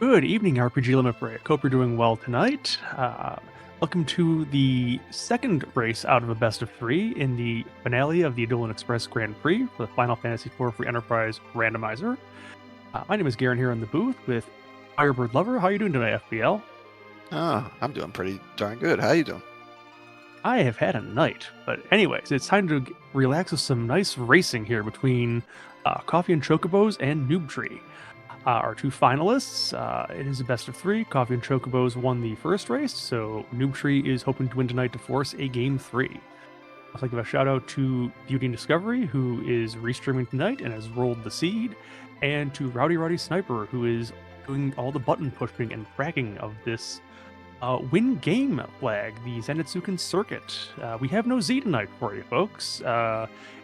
Good evening, RPG Limit Break. Hope you're doing well tonight. Welcome to the second race out of a best of three in the finale of the Eidolon Express Grand Prix for the Final Fantasy IV Free Enterprise Randomizer. My name is Garen here in the booth with Firebird Lover. How are you doing tonight, FBL? I'm doing pretty darn good. How you doing? I have had a night, but anyways, it's time to relax with some nice racing here between CoffeeAndChocobos and Noobtree. Our two finalists, it is a best of three. Coffee and Chocobos won the first race, so Noobtree is hoping to win tonight to force a game three. I'd like to give a shout out to Beauty and Discovery, who is restreaming tonight and has rolled the seed, and to Rowdy Sniper, who is doing all the button pushing and tracking of this win game flag, the Zenitsuken Circuit. We have no Z tonight for you, folks.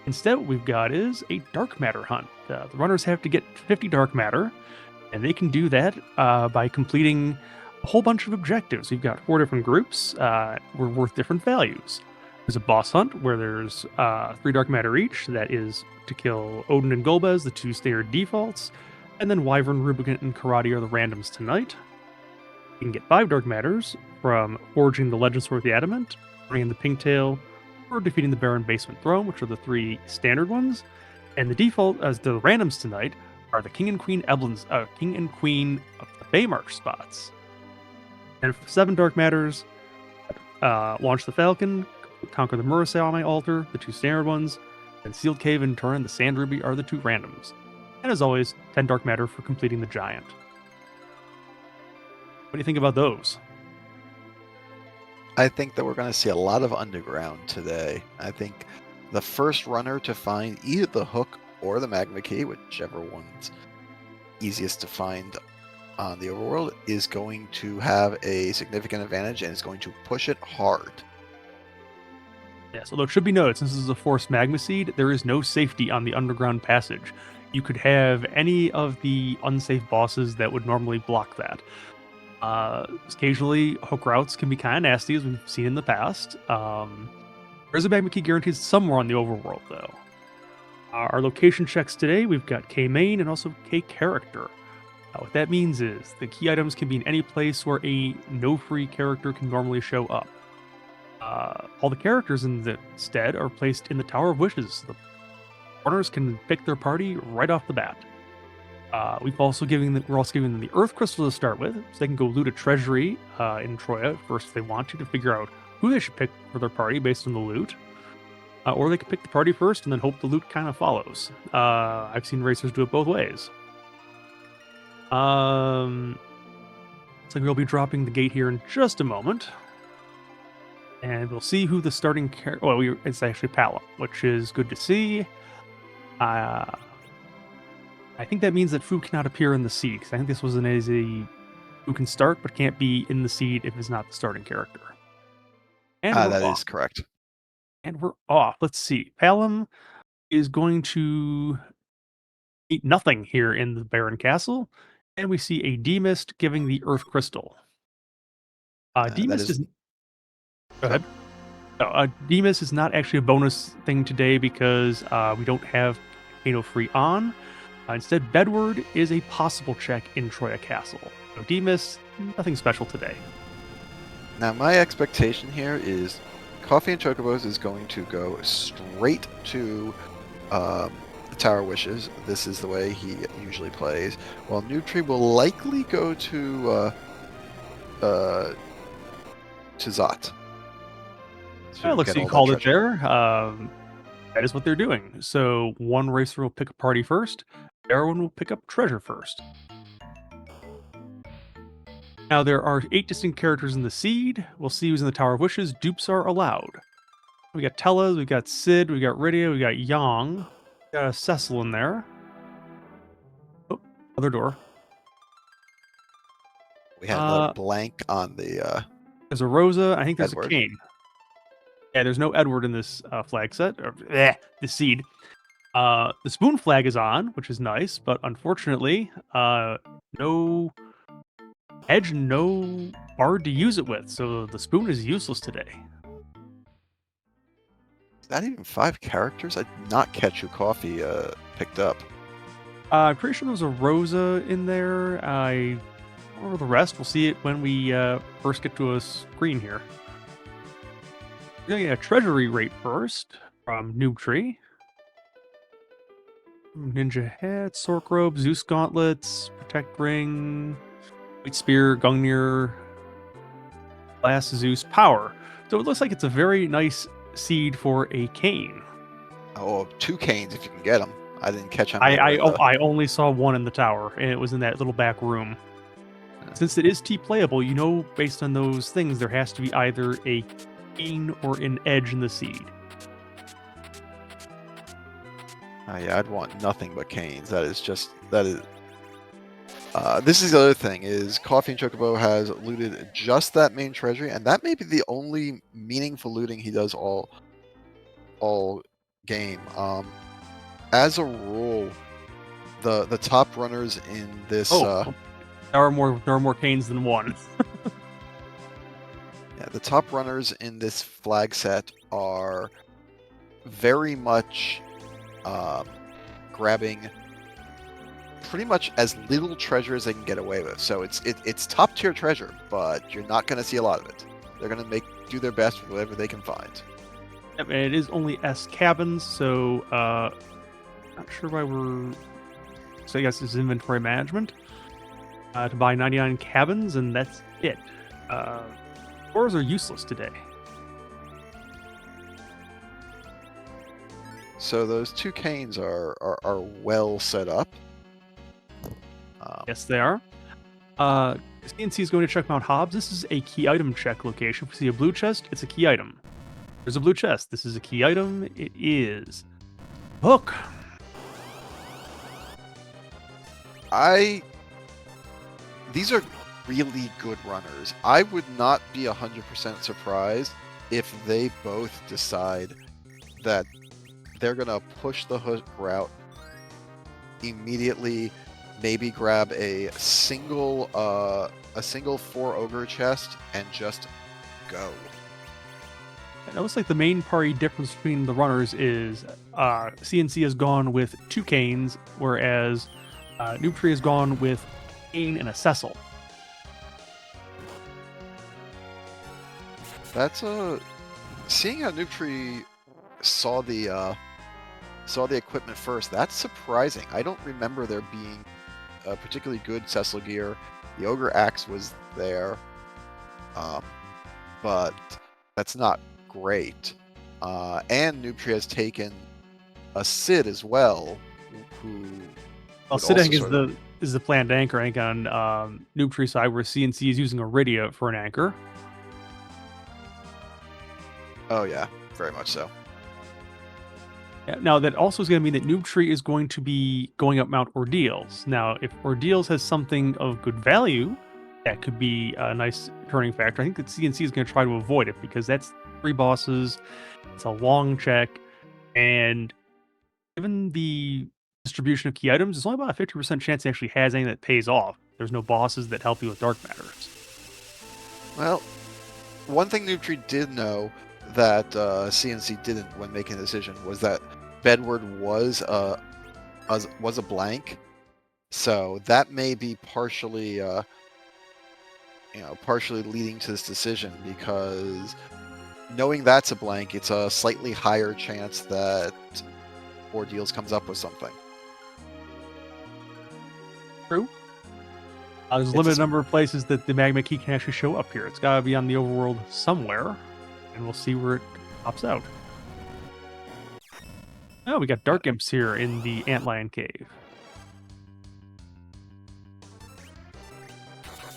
Instead, what we've got is a dark matter hunt. The runners have to get 50 dark matter, and they can do that by completing a whole bunch of objectives. We've got 4 different groups. We're worth different values. There's a boss hunt where there's 3 dark matter each. That is to kill Odin and Golbez, the 2 standard defaults. And then Wyvern, Rubicant, and Karate are the randoms tonight. You can get 5 dark matters from forging the Legend Sword of the Adamant, bringing the Pinktail, or defeating the Baron Basement Throne, which are the 3 standard ones. And the default, as the randoms tonight, are the King and Queen of the Baymarch spots. And 7 dark matters, launch the Falcon, conquer the Murasame altar, the 2 standard ones, and Sealed Cave and Turn the Sand Ruby are the 2 randoms. And as always, 10 dark matter for completing the Giant. What do you think about those? I think that we're going to see a lot of underground today. I think the first runner to find either the hook or the magma key, whichever one's easiest to find on the overworld, is going to have a significant advantage and is going to push it hard. Yes, although it should be noted, since this is a forced magma seed, there is no safety on the underground passage. You could have any of the unsafe bosses that would normally block that. Occasionally, hook routes can be kind of nasty, as we've seen in the past. There's a magma key guaranteed somewhere on the overworld, though. Our location checks today, we've got K main and also K character. What that means is the key items can be in any place where a no-free character can normally show up. All the characters instead are placed in the Tower of Wishes. The runners can pick their party right off the bat. We're also giving them the Earth Crystal to start with, so they can go loot a treasury in Troya first if they want to figure out who they should pick for their party based on the loot. Or they can pick the party first and then hope the loot kind of follows. I've seen racers do it both ways. Looks like we'll be dropping the gate here in just a moment. And we'll see who the starting character... Well, it's actually Palom, which is good to see. I think that means that Fu cannot appear in the seed, because I think this was an easy who can start but can't be in the seed if it's not the starting character. And That is correct. And we're off. Let's see. Palom is going to eat nothing here in the Baron Castle, and we see a D-Mist giving the Earth Crystal. D-Mist is... Go ahead. No, D-Mist is not actually a bonus thing today because we don't have Kano Free on. Instead, Bedward is a possible check in Troya Castle. So D-Mist, nothing special today. Now, my expectation here is Coffee and Chocobos is going to go straight to the Tower of Wishes. This is the way he usually plays. While Noobtree will likely go to Zot. Well, looks like you called it there. That is what they're doing. So one racer will pick a party first. Everyone will pick up treasure first. Now there are 8 distinct characters in the seed. We'll see who's in the Tower of Wishes. Dupes are allowed. We got Tellez, we got Sid, we got Rydia, we got Yang. We got a Cecil in there. Oh, other door. We have a blank on the... There's a Rosa. I think there's Edward. A Kane. Yeah, there's no Edward in this flag set. Or, the seed. The spoon flag is on, which is nice, but unfortunately, no edge, no bard to use it with, so the spoon is useless today. Is that even 5 characters? I did not catch who Coffee picked up. I'm pretty sure there was a Rosa in there. Or the rest, we'll see it when we first get to a screen here. We're going to get a treasury rate first from Noobtree. Ninja Head, Sork Robe, Zeus Gauntlets, Protect Ring, White Spear, Gungnir, Glass Zeus, Power. So it looks like it's a very nice seed for a cane. Oh, 2 canes if you can get them. I didn't catch how many were in I only saw one in the tower, and it was in that little back room. Yeah. Since it is T-playable, you know, based on those things, there has to be either a cane or an edge in the seed. Yeah, I'd want nothing but canes. This is the other thing, is Coffee and Chocobo has looted just that main treasury, and that may be the only meaningful looting he does all game. As a rule, the top runners in this there are more canes than one. yeah, the top runners in this flag set are very much grabbing pretty much as little treasure as they can get away with. So it's top tier treasure, but you're not going to see a lot of it. They're going to do their best with whatever they can find. Yep, and it is only S cabins, so not sure why we're. So I guess it's inventory management to buy 99 cabins, and that's it. Ores are useless today. So those 2 canes are well set up. Yes, they are. CNC is going to check Mount Hobbs. This is a key item check location. If we see a blue chest, it's a key item. There's a blue chest. This is a key item. It is hook. These are really good runners. I would not be 100% surprised if they both decide that they're going to push the hook route immediately, maybe grab a single 4 ogre chest and just go. It looks like the main party difference between the runners is CNC has gone with 2 canes, whereas Noobtree has gone with cane and a Cecil. That's seeing how Noobtree saw the equipment first. That's surprising. I don't remember there being a particularly good Cecil gear. The ogre axe was there, but that's not great. And Noobtree has taken a Sid as well, who. Well, Sid is the planned anchor on Noobtree side, where CNC is using Iridia for an anchor. Oh yeah, very much so. Yeah, now that also is going to mean that Noobtree is going to be going up Mount Ordeals. Now, if Ordeals has something of good value, that could be a nice turning factor. I think that CNC is going to try to avoid it because that's 3 bosses. It's a long check, and given the distribution of key items, there's only about a 50% chance it actually has anything that pays off. There's no bosses that help you with dark matters. Well, one thing Noobtree did know that CNC didn't when making the decision was that Bedward was a blank, so that may be partially partially leading to this decision, because knowing that's a blank, it's a slightly higher chance that Ordeals comes up with something. True. There's a limited number of places that the magma key can actually show up here. It's got to be on the overworld somewhere, and we'll see where it pops out. Oh, we got Dark Imps here in the Antlion Cave.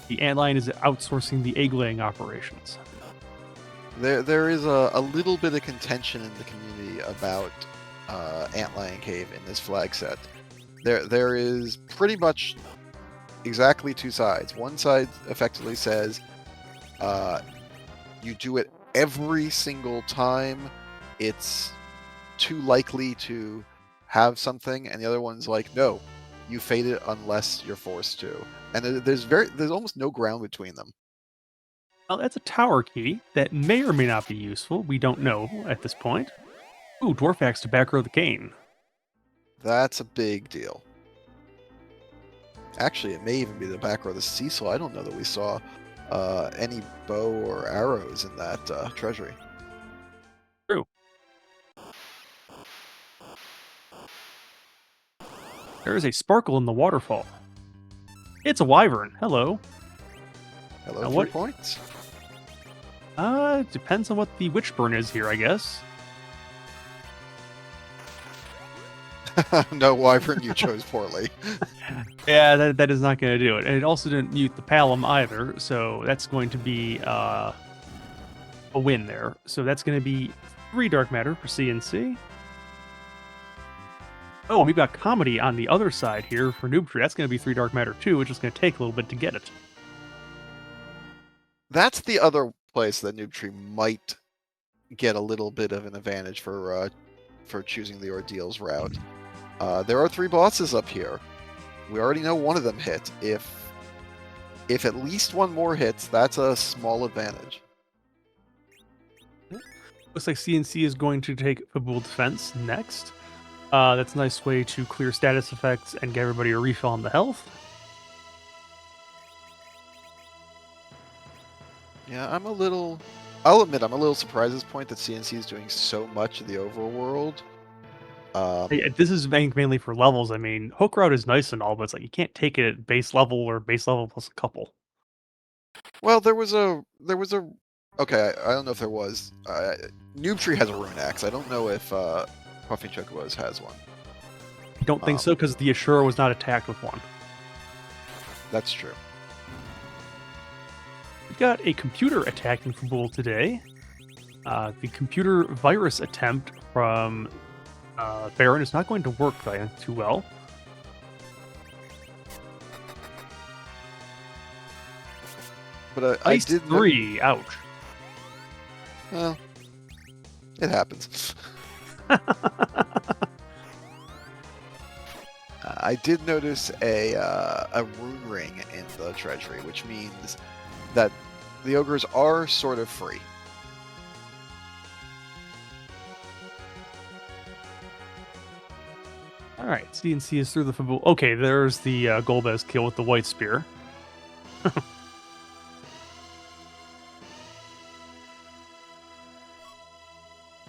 The Antlion is outsourcing the egg-laying operations. There is a little bit of contention in the community about Antlion Cave in this flag set. There is pretty much exactly 2 sides. One side effectively says you do it every single time, it's too likely to have something, and the other one's like, no, you fade it unless you're forced to. And there's almost no ground between them. Well, that's a tower key that may or may not be useful. We don't know at this point. Ooh, Dwarf Axe to back row the cane. That's a big deal. Actually, it may even be the back row of the Cecil. I don't know that we saw any bow or arrows in that treasury. True. There is a sparkle in the waterfall. It's a wyvern. Hello. Hello, Now 3 what? points. It depends on what the witchburn is here, I guess. No, wyvern, you chose poorly. Yeah, that is not going to do it. And it also didn't mute the palom either, so that's going to be a win there. So that's going to be 3 dark matter for CNC. Oh, we've got comedy on the other side here for Noobtree. That's going to be 3 dark matter too, which is going to take a little bit to get it. That's the other place that Noobtree might get a little bit of an advantage for choosing the ordeals route. There are 3 bosses up here. We already know one of them hit. If at least one more hits, that's a small advantage. Looks like CNC is going to take Fabul Defense next. That's a nice way to clear status effects and get everybody a refill on the health. Yeah, I'll admit I'm a little surprised at this point that CNC is doing so much of the overworld. Hey, this is mainly for levels. I mean, Hook Route is nice and all, but it's like you can't take it at base level or base level plus a couple. Well, there was a okay. I don't know if there was. Noobtree has a rune axe. I don't know if CoffeeAndChocobos has one. I don't think so because the Ashura was not attacked with one. That's true. We've got a computer attacking Fabul today. The computer virus attempt from Baron is not going to work too well. But I Ice did 3, ouch. Well, it happens. I did notice a rune ring in the treasury, which means that the ogres are sort of free. All right, CNC is through the Fabul. Okay, there's the Golbez kill with the white spear.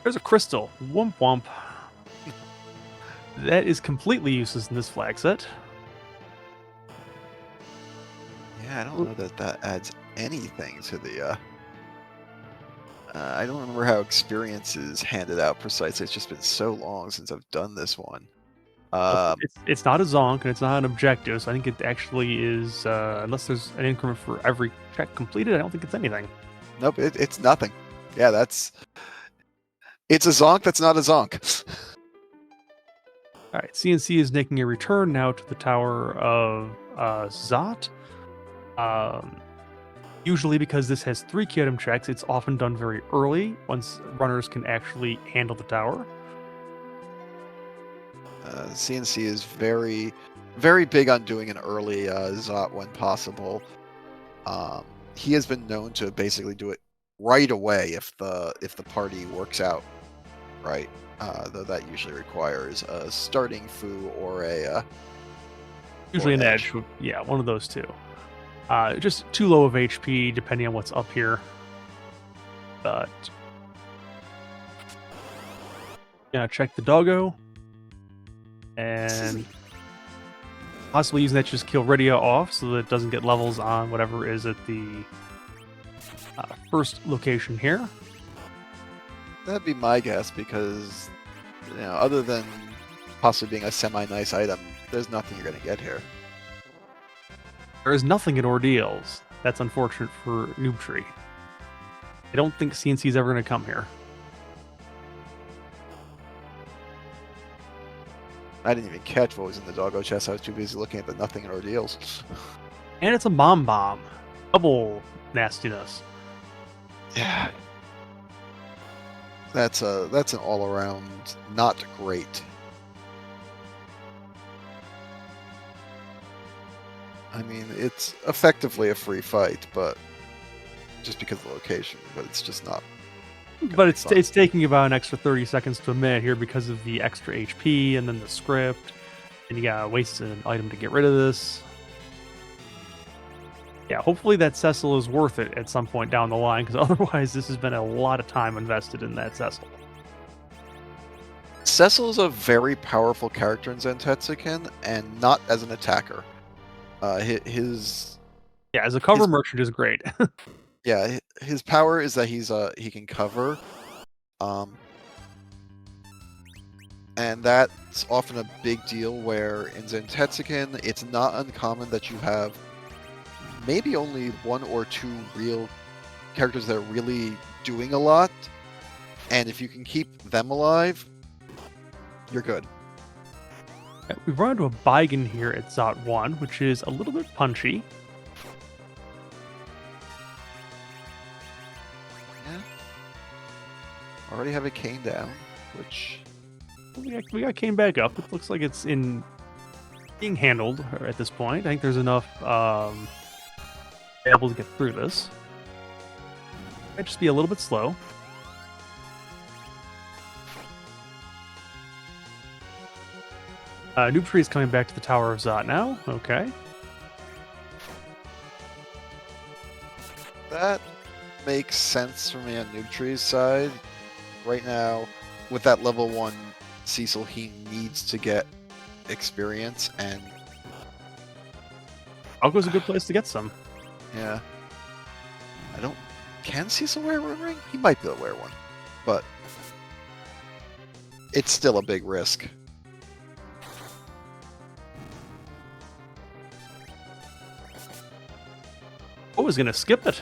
There's a crystal. Womp womp. That is completely useless in this flag set. Yeah, I don't know that adds anything to the. I don't remember how experience is handed out precisely. It's just been so long since I've done this one. It's not a zonk and it's not an objective, so I think it actually is. Unless there's an increment for every check completed, I don't think it's anything. Nope, it's nothing. Yeah, it's a zonk that's not a zonk. All right, CNC is making a return now to the Tower of Zot. Usually, because this has 3 key item checks, it's often done very early once runners can actually handle the tower. CNC is very, very big on doing an early Zot when possible. He has been known to basically do it right away if the party works out right. Though that usually requires a starting foo or a usually an edge. Yeah, one of those two. Just too low of HP depending on what's up here. But yeah, check the doggo. And possibly using that to just kill Rydia off so that it doesn't get levels on whatever is at the first location here. That'd be my guess because, other than possibly being a semi-nice item, there's nothing you're going to get here. There is nothing in Ordeals. That's unfortunate for Noobtree. I don't think CNC is ever going to come here. I didn't even catch what was in the doggo chest. I was too busy looking at the nothing in Ordeals. And it's a bomb. Double nastiness. Yeah. That's an all-around not great. I mean, it's effectively a free fight, but just because of the location, but it's just not. But it's taking about an extra 30 seconds to a minute here because of the extra HP and then the script, and you gotta waste an item to get rid of this. Yeah, hopefully that Cecil is worth it at some point down the line, because otherwise this has been a lot of time invested in that Cecil. Cecil is a very powerful character in Zentetsuken, and not as an attacker. His Yeah, as a cover his merchant is great. yeah, his power is that he can cover, um, and that's often a big deal. Where in Zentetsuken, it's not uncommon that you have maybe only one or two real characters that are really doing a lot, and if you can keep them alive, you're good. We've run into a Baigen here at Zot 1, which is a little bit punchy. Yeah. Already have a cane down, which We got Kane back up. It looks like it's being handled at this point. I think there's enough able to get through this. Might just be a little bit slow. Noobtree is coming back to the Tower of Zot now. Okay. that makes sense for me on Noobtree's side. Right now, with that level 1 Cecil, he needs to get experience, and Algo's a good place to get some. yeah. Can Cecil wear a rune ring? He might be able to wear one, but it's still a big risk. Oh, was going to skip it.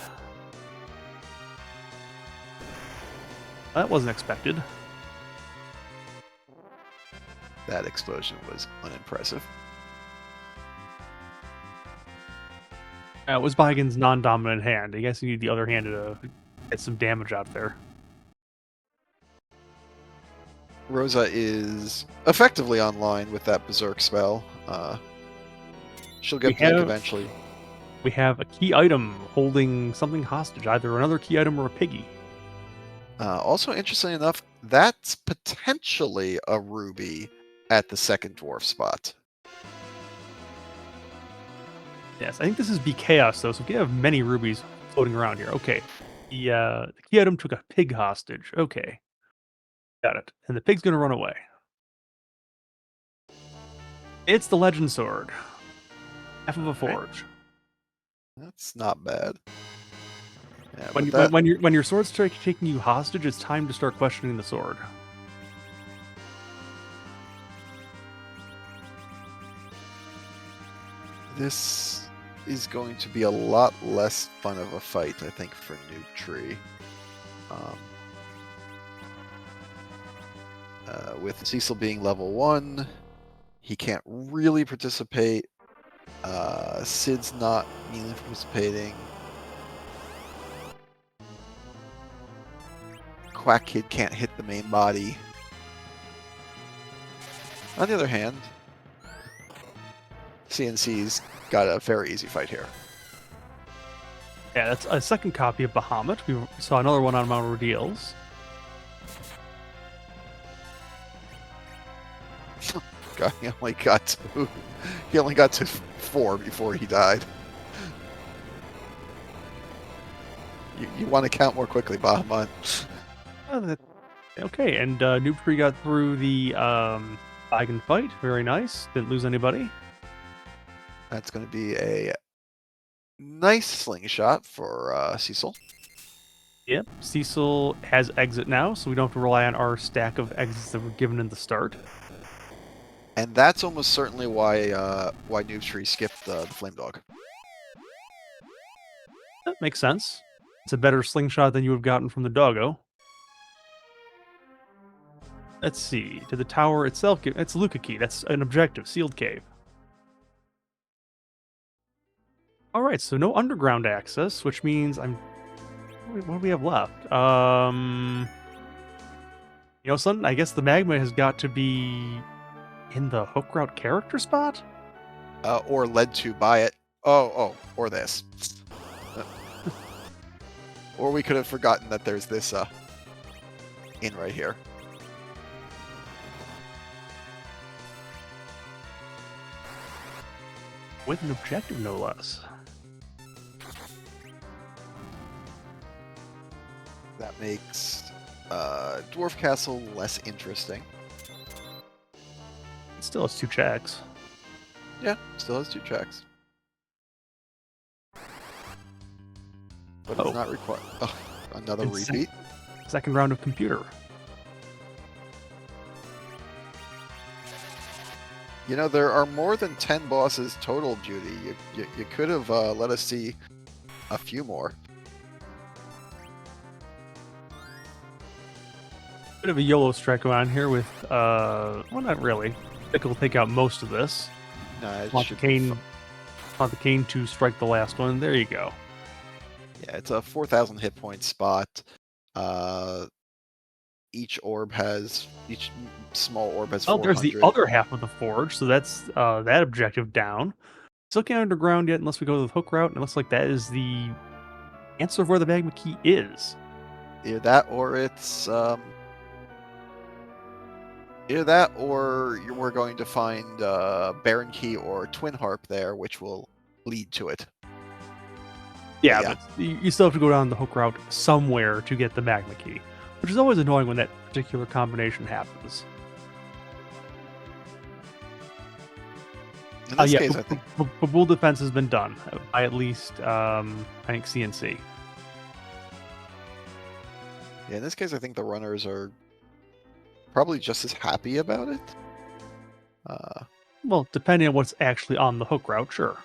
That wasn't expected. That explosion was unimpressive. It was Baigen's non-dominant hand. I guess you need the other hand to get some damage out there. Rosa is effectively online with that Berserk spell. She'll get Blink eventually. We have a key item holding something hostage, either another key item or a piggy. Also, interestingly enough, that's potentially a ruby at the second dwarf spot. Yes, I think this is B Chaos, though, so we have many rubies floating around here. Okay. The key item took a pig hostage. Okay. Got it. And the pig's going to run away. It's the Legend Sword. FF4FE. That's not bad. Yeah, when your sword's taking you hostage, it's time to start questioning the sword. This is going to be a lot less fun of a fight, I think, for Noobtree. With Cecil being level 1, he can't really participate. Sid's not meanly participating. Quack Kid can't hit the main body. On the other hand, CNC's got a very easy fight here. Yeah, that's a second copy of Bahamut. We saw another one on Mount Ordeals. God, he only got to 4 before he died. You want to count more quickly, Bahamut. Okay, and Noobtree got through the Baigen fight. Very nice. Didn't lose anybody. That's going to be a nice slingshot for Cecil. Yep, Cecil has exit now, so we don't have to rely on our stack of exits that were given in the start. And that's almost certainly why Noobtree skipped the Flame Dog. That makes sense. It's a better slingshot than you would have gotten from the doggo. Let's see. To the tower itself, it's Luca Key. That's an objective, sealed cave. All right, so no underground access, which means what do we have left? Son, I guess the magma has got to be in the hook route character spot? Or led to by it. Oh, or this. Or we could have forgotten that there's this in right here. With an objective, no less. That makes Dwarf Castle less interesting. It still has 2 checks. Yeah, still has 2 checks. But it's not required. Oh, another repeat. Second round of computer. You know, there are more than 10 bosses total, Judy. You could have let us see a few more. Bit of a YOLO strike going on here with, well, not really. I think we'll take out most of this. Want the cane to strike the last one. There you go. Yeah, it's a 4,000 hit point spot. Each small orb has 400. Oh, there's the other half of the forge, so that's that objective down. Still can't underground yet unless we go the hook route, and it looks like that is the answer of where the magma key is. Either that or it's we're going to find Baron Key or Twin Harp there, which will lead to it. Yeah, but you still have to go down the hook route somewhere to get the magma key, which is always annoying when that particular combination happens. In this case, I think Babool defense has been done by at least I think CNC. Yeah, in this case, I think the runners are probably just as happy about it. Well, depending on what's actually on the hook route, sure.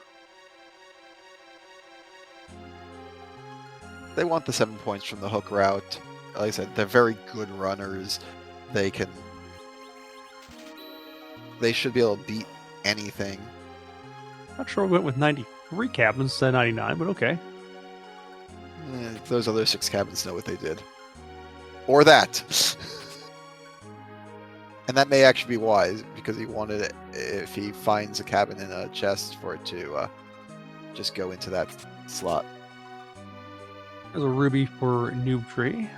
They want the 7 points from the hook route. Like I said, they're very good runners. They should be able to beat anything. Not sure we went with 93 cabins instead of 99, but okay. Those other 6 cabins know what they did. Or that. And that may actually be wise, because he wanted it, if he finds a cabin in a chest, for it to just go into that slot. There's a ruby for Noobtree.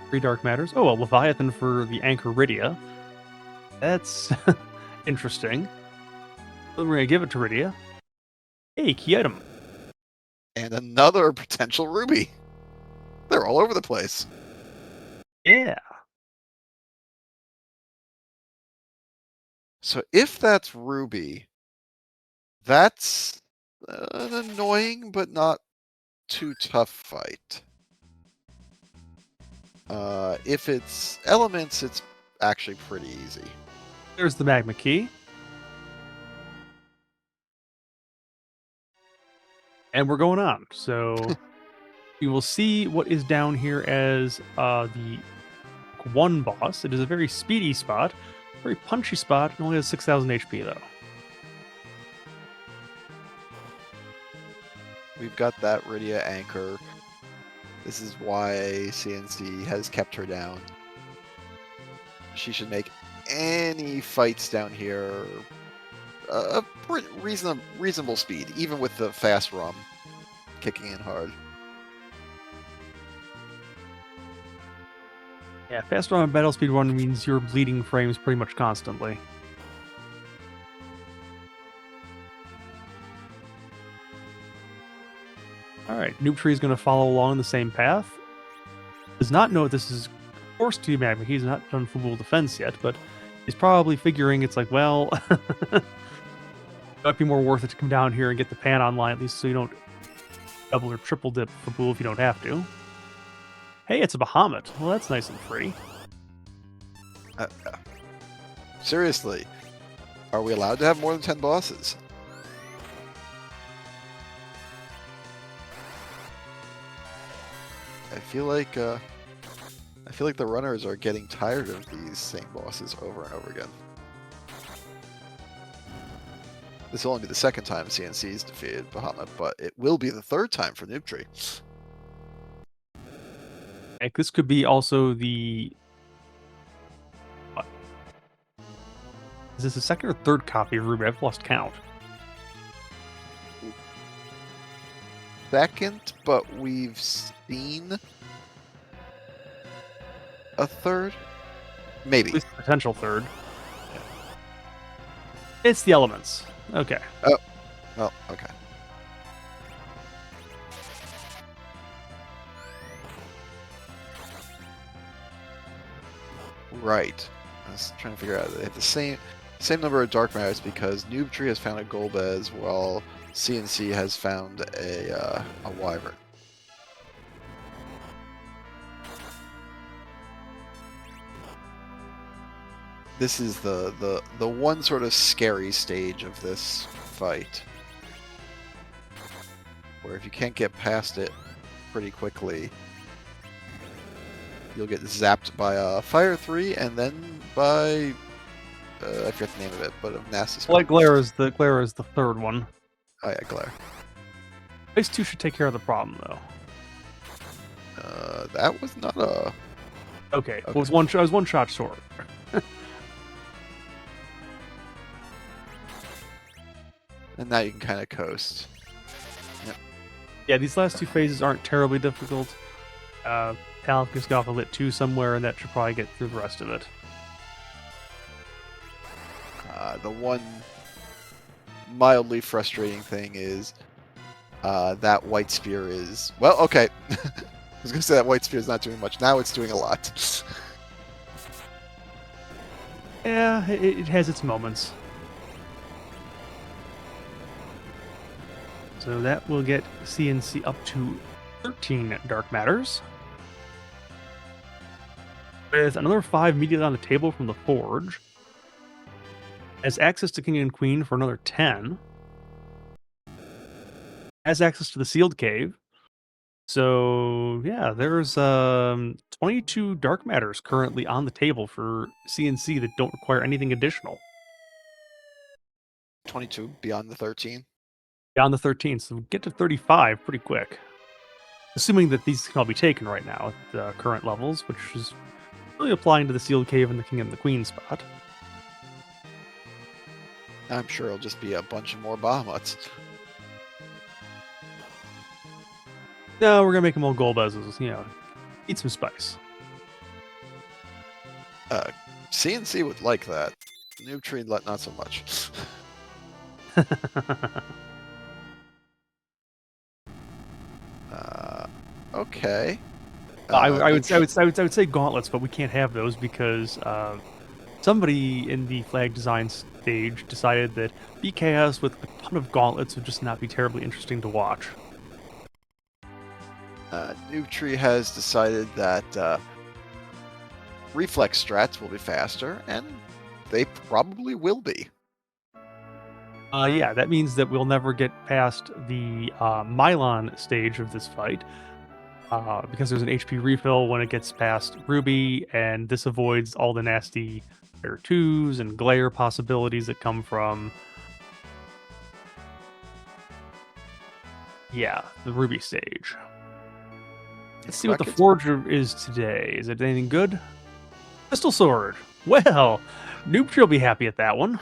3 dark matters. Oh, a Leviathan for the Anchoridia. That's interesting. We're going to give it to Rydia. Hey, key item. And another potential ruby. They're all over the place. Yeah. So if that's ruby, that's an annoying but not too tough fight. If it's elements, it's actually pretty easy. There's the magma key. And we're going on. So we will see what is down here as the 1 boss. It is a very speedy spot, very punchy spot. It only has 6,000 HP though. We've got that Rydia anchor. This is why CNC has kept her down. She should make any fights down here a reasonable speed, even with the fast rum kicking in hard. Yeah, fast run and battle speed run means you're bleeding frames pretty much constantly. Alright, Noobtree is going to follow along the same path. Does not know this is forced to be magma. He's not done full defense yet, but he's probably figuring it's like, well, it might be more worth it to come down here and get the pan online, at least so you don't double or triple dip Babool if you don't have to. Hey, it's a Bahamut. Well, that's nice and free. Seriously, are we allowed to have more than 10 bosses? I feel like the runners are getting tired of these same bosses over and over again. This will only be the 2nd time CNC's defeated Bahamut, but it will be the 3rd time for Noobtree. Like, this could be also the... What? Is this the 2nd or 3rd copy of Ruby? I've lost count. 2nd, but we've seen a 3rd? Maybe. At least a potential 3rd. Yeah. It's the elements. Okay. Oh, well, okay. Right. I was trying to figure out. They have the same number of dark matters because Noobtree has found a Golbez while CNC has found a Wyvern. This is the one sort of scary stage of this fight, where if you can't get past it pretty quickly, you'll get zapped by a Fire 3 and then by I forget the name of it, but of Nasus. Light glare is the third one. Oh yeah, Glare. Ice 2 should take care of the problem though. That was not a. Okay. Well, I was one shot short. And now you can kind of coast. Yep. Yeah, these last two phases aren't terribly difficult. Alec just got off a lit 2 somewhere, and that should probably get through the rest of it. The one mildly frustrating thing is that white spear is... Well, okay. I was going to say that white spear is not doing much. Now it's doing a lot. Yeah, it has its moments. So that will get CNC up to 13 Dark Matters. With another 5 immediately on the table from the Forge. Has access to King and Queen for another 10. Has access to the Sealed Cave. So, yeah, there's 22 Dark Matters currently on the table for CNC that don't require anything additional. 22 beyond the 13. Beyond the 13, so we'll get to 35 pretty quick. Assuming that these can all be taken right now at the current levels, which is really applying to the Sealed Cave and the King and the Queen spot. I'm sure it'll just be a bunch of more Bahamut's. No, we're gonna make them all Golbezes, eat some spice. CNC would like that. Noobtree, not so much. Okay. I would say gauntlets, but we can't have those because somebody in the flag design stage decided that BKS with a ton of gauntlets would just not be terribly interesting to watch. Noobtree has decided that reflex strats will be faster, and they probably will be. Yeah, that means that we'll never get past the Mylon stage of this fight. Because there's an HP refill when it gets past Ruby, and this avoids all the nasty Fire 2s and glare possibilities that come from, the Ruby stage. Let's see what the Forger is today. Is it anything good? Crystal Sword. Well, Noobtree will be happy at that one.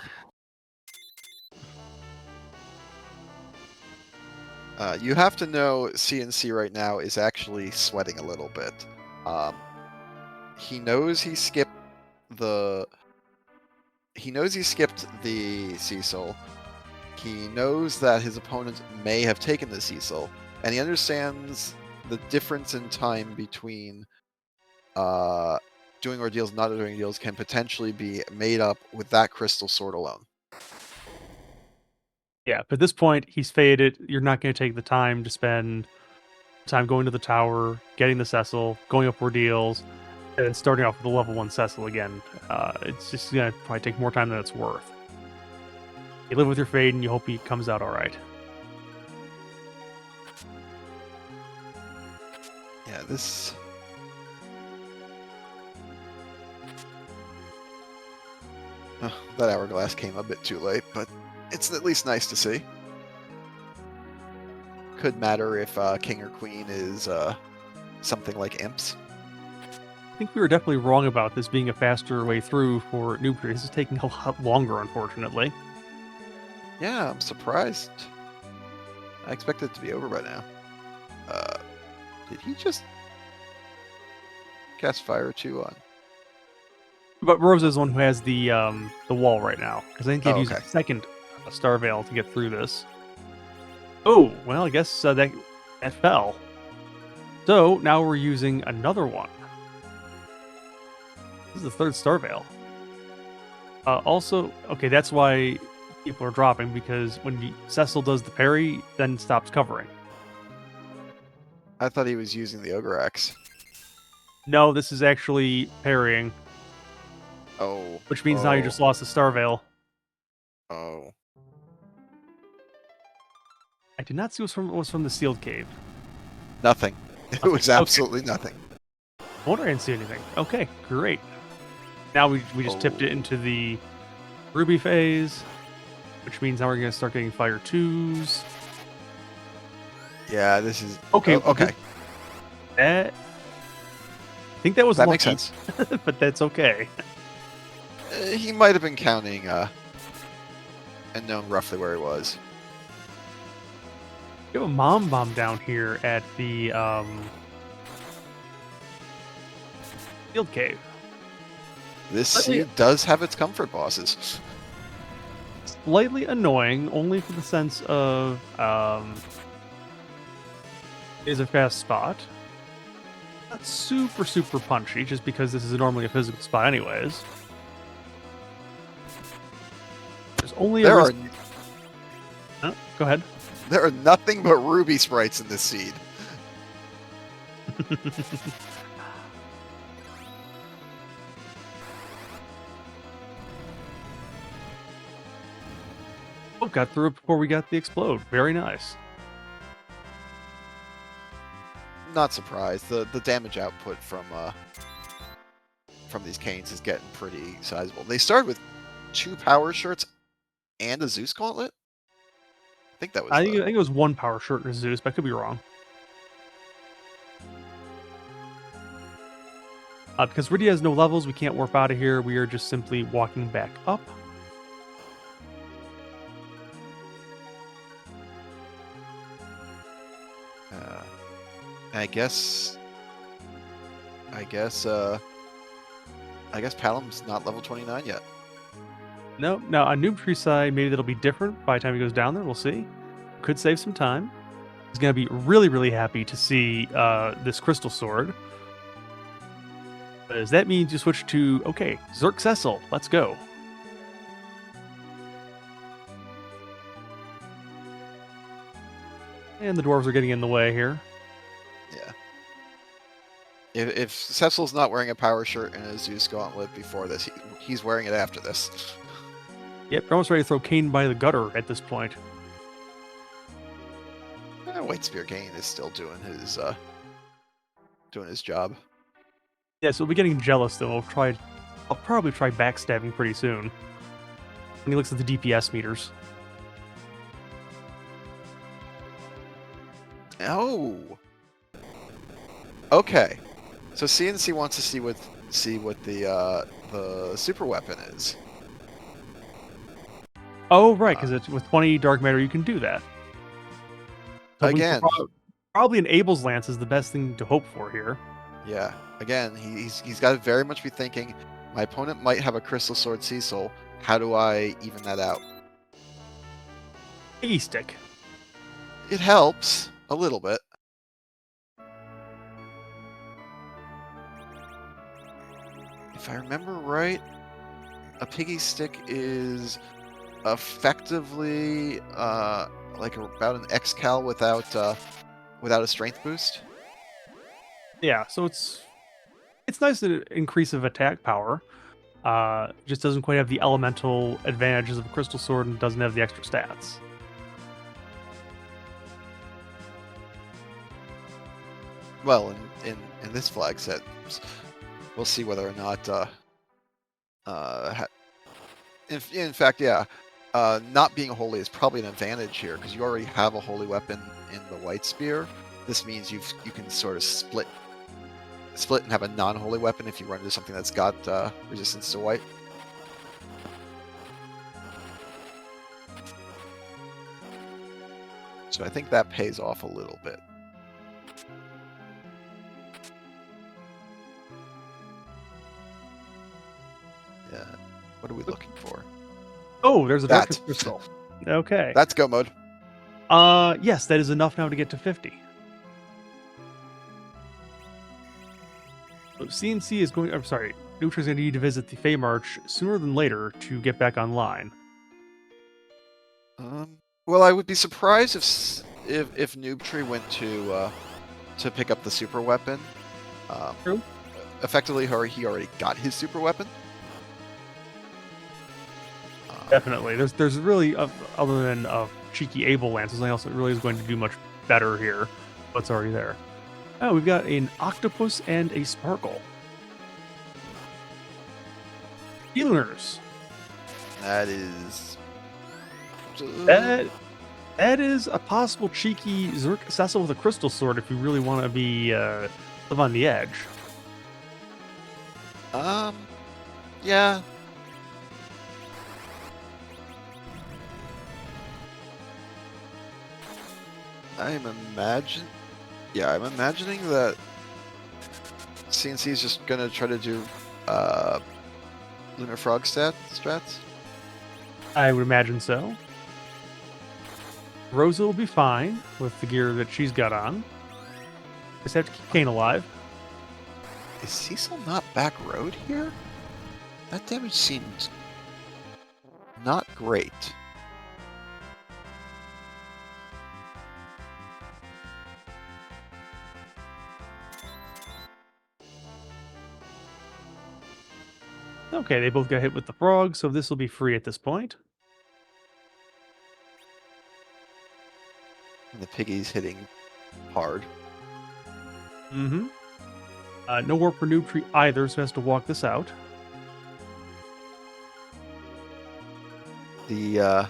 You have to know CNC right now is actually sweating a little bit. He knows he skipped the Cecil. He knows that his opponent may have taken the Cecil, and he understands the difference in time between doing ordeals and not doing ordeals can potentially be made up with that Crystal Sword alone. Yeah, but at this point, he's faded. You're not going to take the time to spend time going to the tower, getting the Cecil, going up ordeals, and then starting off with the level 1 Cecil again. It's just going to probably take more time than it's worth. You live with your fade, and you hope he comes out all right. Yeah, this... that hourglass came a bit too late, but it's at least nice to see. Could matter if King or Queen is something like Imps. I think we were definitely wrong about this being a faster way through for Noobtree. This is taking a lot longer, unfortunately. Yeah, I'm surprised. I expect it to be over by now. Did he just cast Fire 2 on? But Rosa is the one who has the wall right now, because I think he'd use okay. a second Star Veil to get through this. Oh, well, I guess that fell. So now we're using another one. This is the third Star Veil. Also, okay, that's why people are dropping, because when Cecil does the parry, then stops covering. I thought he was using the Ogre Axe. No, this is actually parrying, Oh. which means now you just lost the Star Veil. Oh. I did not see what was from the sealed cave. Nothing. It was Okay. absolutely nothing. I wonder I didn't see anything. Okay, great. Now we just tipped it Oh. into the ruby phase, which means now we're gonna start getting fire 2s. Yeah, this is Okay, oh, okay. I think that was That lucky, makes sense. but that's okay. He might have been counting and known roughly where he was. We have a mom bomb down here at the field cave. This seed does have its comfort bosses. Slightly annoying, only for the sense of is a fast spot. Not super punchy, just because this is normally a physical spot anyways. There's only There a are go ahead. there are nothing but ruby sprites in this seed. Oh, got through it before we got the explode. Very nice. Not surprised. The damage output from these canes is getting pretty sizable. They started with 2 power shirts and a Zeus gauntlet. I think that was. I think it was 1 power shirt and a Zeus, but I could be wrong. Because Rydia has no levels, we can't warp out of here. We are just simply walking back up. I guess Palom's not level 29 yet. No, on Noobtree side, maybe that'll be different by the time he goes down there. We'll see. Could save some time. He's going to be really happy to see this crystal sword. Because that means you switch to, okay, Zerk Cecil. Let's go. And the dwarves are getting in the way here. Yeah. If Cecil's not wearing a power shirt and a Zeus gauntlet before this, he's wearing it after this. Yep, we're almost ready to throw Kane by the gutter at this point. White Spear Kane is still doing his job. Yeah, so we'll be getting jealous though. I'll probably try backstabbing pretty soon. When he looks at the DPS meters. Oh. Okay. So CNC wants to see what the super weapon is. Oh, right, because it's with 20 dark matter you can do that. So Again, probably an Abel's Lance is the best thing to hope for here. Yeah. Again, he's got to very much be thinking, my opponent might have a Crystal Sword Cecil. How do I even that out? Piggy stick. It helps a little bit. If I remember right, a piggy stick is effectively like about an X-Cal without a strength boost. Yeah, so it's nice to increase of attack power. Just doesn't quite have the elemental advantages of a crystal sword and doesn't have the extra stats. Well, in this flag set, we'll see whether or not. In fact, yeah, not being holy is probably an advantage here because you already have a holy weapon in the White Spear. This means you can sort of split and have a non-holy weapon if you run into something that's got resistance to white. So I think that pays off a little bit. Yeah. What are we looking for? Oh, there's a That. darkness crystal. Okay. That's go mode. Yes, that is enough now to get to 50. So CNC is going. I'm sorry. Noobtree's going to need to visit the Fey March sooner than later to get back online. Well, I would be surprised if Noobtree went to pick up the super weapon. True. Effectively, he already got his super weapon. Definitely. There's really, other than cheeky Able Lance, there's nothing else that really is going to do much better here. What's already there? Oh, we've got an Octopus and a Sparkle. Healers. That is... That is a possible cheeky Zerk Cecil with a Crystal Sword if you really want to be live on the edge. Yeah. I'm imagining that CNC is just gonna try to do Lunar Frog strats. I would imagine so. Rosa will be fine with the gear that she's got on. Just have to keep Kane alive. Is Cecil not back road here? That damage seemed not great. Okay, they both got hit with the frog, so this will be free at this point. And the piggy's hitting hard. Mm-hmm. No warp for Noobtree either, so he has to walk this out. I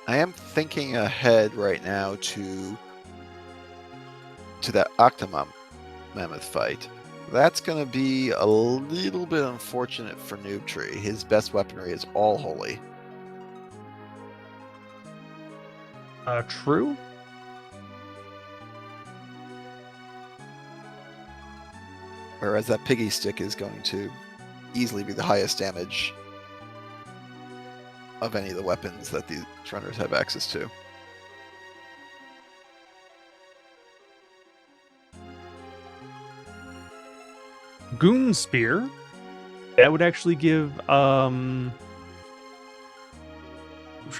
am thinking ahead right now to that Mammoth fight. That's going to be a little bit unfortunate for Noobtree. His best weaponry is all holy. True. Whereas that piggy stick is going to easily be the highest damage of any of the weapons that these runners have access to. Goon Spear. That would actually give Noobtree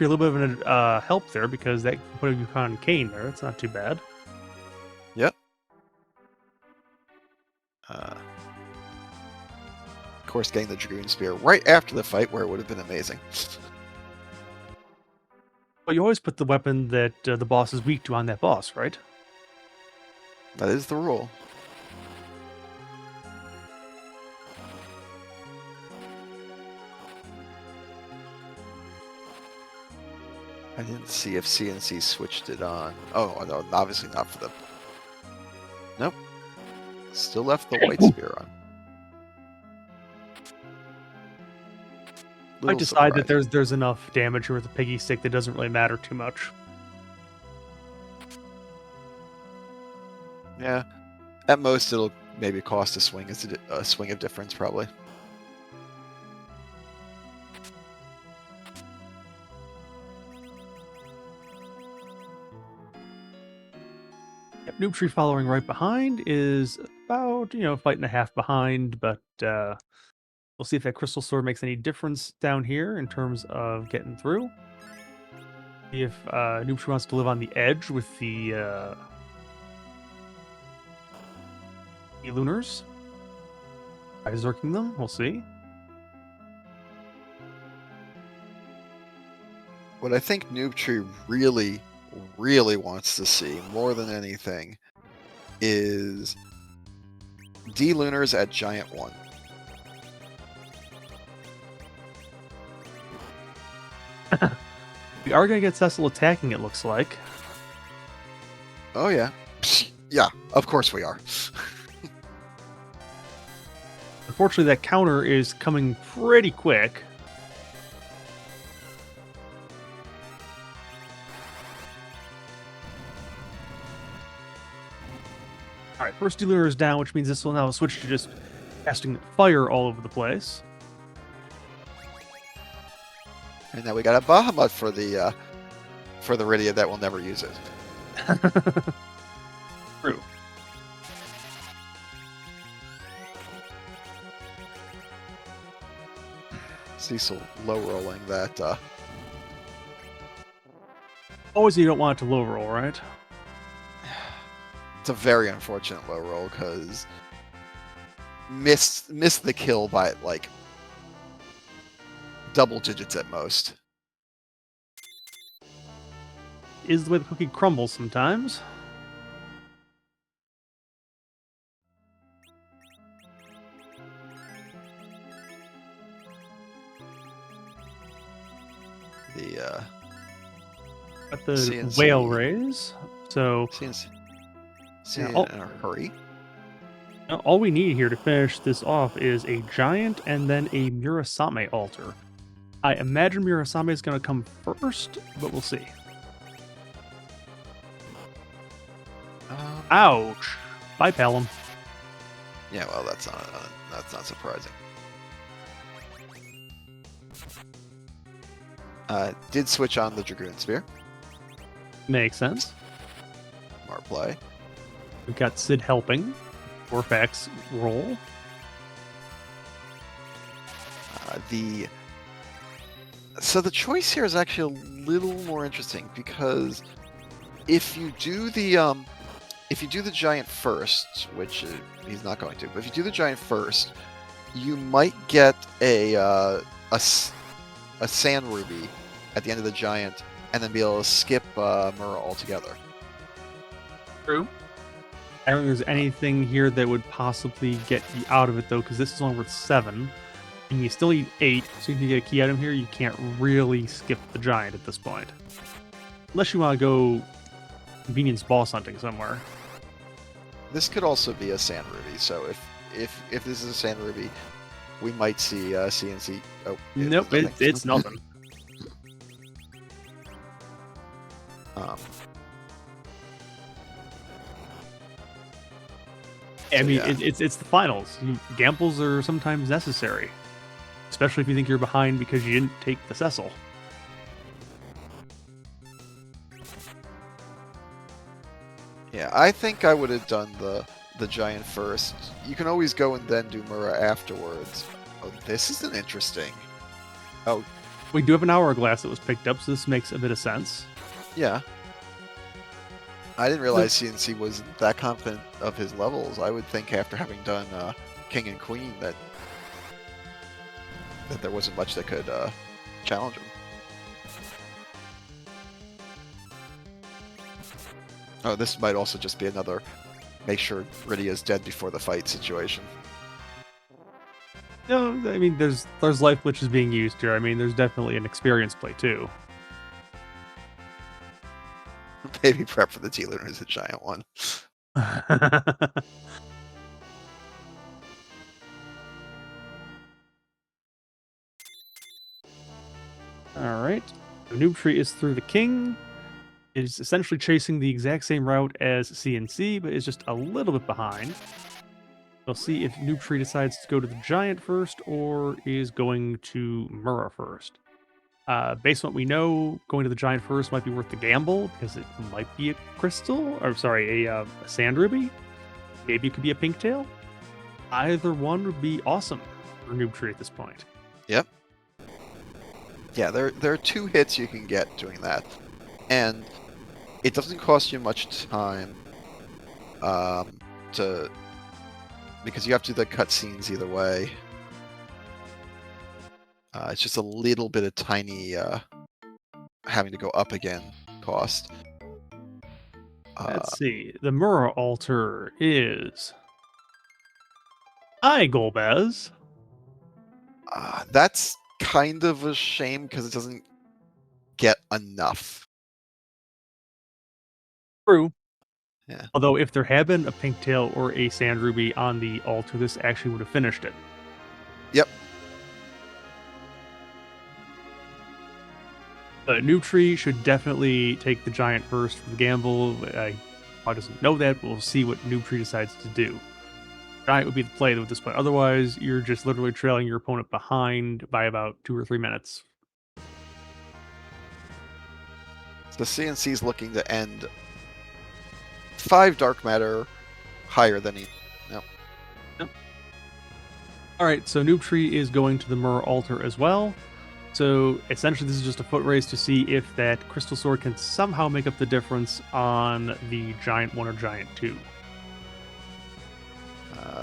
a little bit of an help there, because that can put a Yukon Kane there. That's not too bad. Yep. Of course, getting the Dragoon Spear right after the fight, where it would have been amazing. But you always put the weapon that the boss is weak to on that boss, right? That is the rule. I didn't see if CNC switched it on. Oh, no, obviously not for the... Nope. Still left the white spear on. I decide that there's enough damage here with the piggy stick that doesn't really matter too much. Yeah. At most, it'll maybe cost a swing of difference, probably. Yep, Noobtree following right behind is about, fight and a half behind, but we'll see if that Crystal Sword makes any difference down here in terms of getting through. See if Noobtree wants to live on the edge with the Lunars. By zerking them, we'll see. What I think Noobtree really, really wants to see, more than anything, is D-Lunars at Giant 1. We are going to get Cecil attacking, it looks like. Oh, yeah. Yeah, of course we are. Unfortunately, that counter is coming pretty quick. Alright, first dealer is down, which means this will now switch to just casting fire all over the place. And now we got a Bahamut for the Rydia that will never use it. True. Cecil low rolling that. Always you don't want it to low roll, right? It's a very unfortunate low roll because missed the kill by like double digits at most. Is the way the cookie crumbles sometimes. The Got the CNC whale raise. So CNC yeah, in a hurry. all we need here to finish this off is a giant and then a Murasame altar. I imagine Murasame is going to come first, but we'll see. Ouch! Bye, Palom. Yeah, well, that's not surprising. Did switch on the Dragoon Sphere. Makes sense. Smart play. We've got Sid helping. Orfax roll. So the choice here is actually a little more interesting because if you do the giant first, which he's not going to, but if you do the giant first, you might get a sand ruby at the end of the giant, and then be able to skip Mura altogether. True. I don't think there's anything here that would possibly get you out of it, though, because this is only worth 7, and you still need 8, so if you get a key item here, you can't really skip the giant at this point. Unless you want to go convenience boss hunting somewhere. This could also be a sand ruby, so if this is a sand ruby, we might see CNC. Oh, nope, it's nothing. I mean, yeah. it's the finals. Gambles are sometimes necessary, especially if you think you're behind because you didn't take the Cecil. Yeah, I think I would have done the giant first. You can always go and then do Mura afterwards. Oh, this isn't interesting. Oh, we do have an hourglass that was picked up, so this makes a bit of sense. Yeah. I didn't realize CNC was that confident of his levels. I would think after having done King and Queen that there wasn't much that could challenge him. Oh, this might also just be another make sure Rydia's dead before the fight situation. No, I mean, there's life glitches being used here. I mean, there's definitely an experience play, too. Maybe prep for the T-Lunar is a giant one. Alright. The Noobtree is through the king. It is essentially chasing the exact same route as CNC, but is just a little bit behind. We'll see if Noobtree decides to go to the giant first or is going to Mura first. Based on what we know, going to the giant first might be worth the gamble because it might be a crystal, or sorry, a sand ruby. Maybe it could be a pink tail. Either one would be awesome for Noobtree at this point. Yep. Yeah, there are 2 hits you can get doing that, and it doesn't cost you much time because you have to do the cutscenes either way. It's just a little bit of tiny having to go up again cost. Let's see. The Mura altar is Eidolon. That's kind of a shame because it doesn't get enough. True. Yeah. Although if there had been a pink tail or a sand ruby on the altar, this actually would have finished it. Yep. Noobtree should definitely take the giant first for the gamble. I doesn't know that, but we'll see what Noobtree decides to do. Giant would be the play at this point. Otherwise, you're just literally trailing your opponent behind by about 2 or 3 minutes. The CNC's looking to end 5 dark matter higher than he. No. Yep. All right, so Noobtree is going to the Mirror Altar as well. So essentially, this is just a foot race to see if that Crystal Sword can somehow make up the difference on the Giant 1 or Giant 2.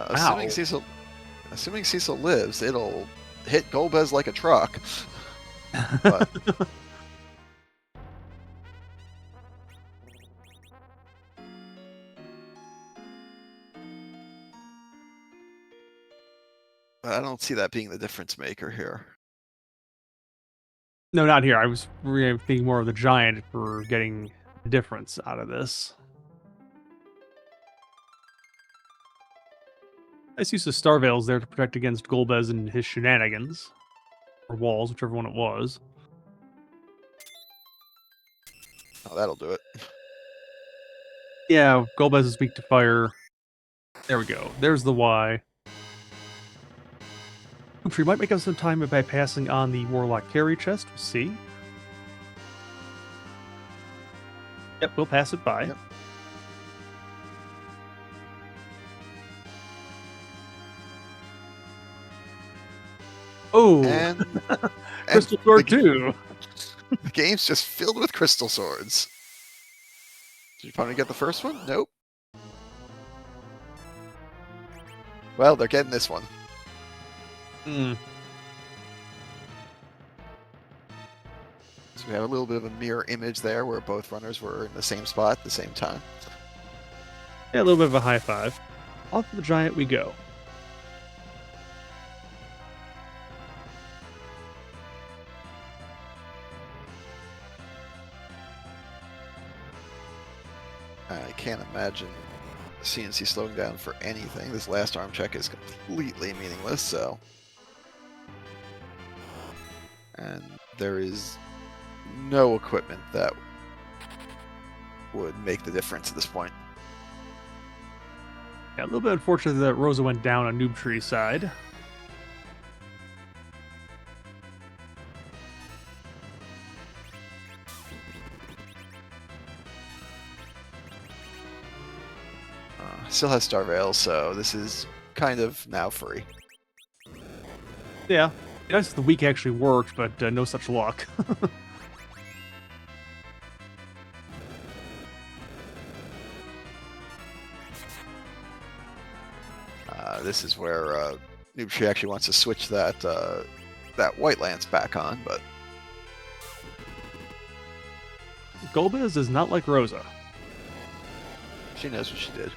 Assuming Ow. Cecil lives, it'll hit Golbez like a truck. But I don't see that being the difference maker here. No, not here. I was really thinking more of the Giant for getting a difference out of this. Nice use of Star Veils there to protect against Golbez and his shenanigans. Or walls, whichever one it was. Oh, that'll do it. Yeah, Golbez is weak to fire. There we go. There's the Y. Noobtree might make up some time by passing on the Warlock carry chest. We'll see. Yep, we'll pass it by. Yep. Oh, And Crystal Sword 2. The game's just filled with crystal swords. Did you finally get the first one? Nope. Well, they're getting this one. Hmm. So we have a little bit of a mirror image there where both runners were in the same spot at the same time. Yeah, a little bit of a high five. Off to the Giant we go. I can't imagine CNC slowing down for anything. This last arm check is completely meaningless, so. And there is no equipment that would make the difference at this point. Yeah, a little bit unfortunate that Rosa went down on Noobtree's side. Still has Star Veil, so this is kind of now free. Yeah, nice if the week actually worked, but no such luck. This is where Noobtree actually wants to switch that that White Lance back on, but Golbez is not like Rosa. she knows what she did.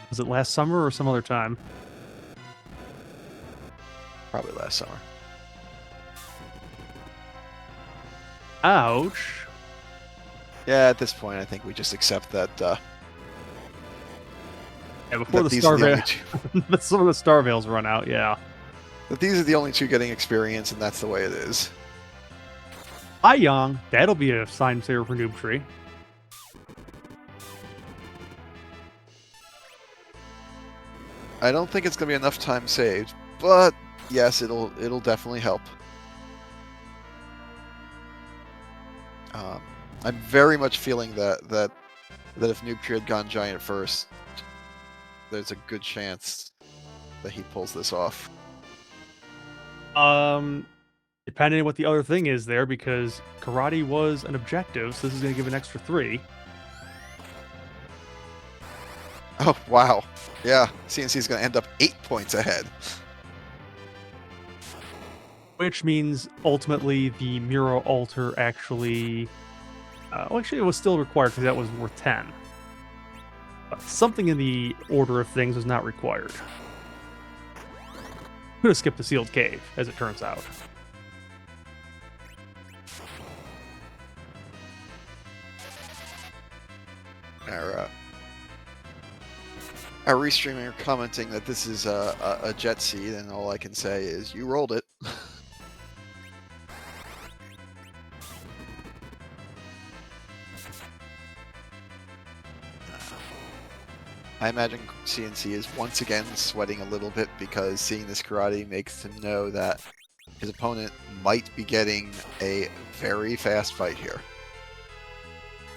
Was it last summer or some other time? Probably last summer. Ouch. Yeah, at this point, I think we just accept that. Yeah, before that the these Star are the Veil, only two, some of the Star Veils run out. Yeah. that these are the only two getting experience, and that's the way it is. Hi, Yang. That'll be a sign saver for Noobtree. I don't think it's gonna be enough time saved, but yes, it'll definitely help. I'm very much feeling that if Noobtree had gone Giant first, there's a good chance that he pulls this off. Depending on what the other thing is there, because karate was an objective, so this is going to give an extra 3. Oh wow, yeah, CNC is gonna end up 8 points ahead. Which means ultimately the Muro Altar actually. Well, actually, it was still required because that was worth 10. But something in the order of things was not required. Could have skipped the sealed cave, as it turns out. Our restreaming are commenting that this is a jet seed, and all I can say is you rolled it. I imagine CNC is once again sweating a little bit because seeing this karate makes him know that his opponent might be getting a very fast fight here.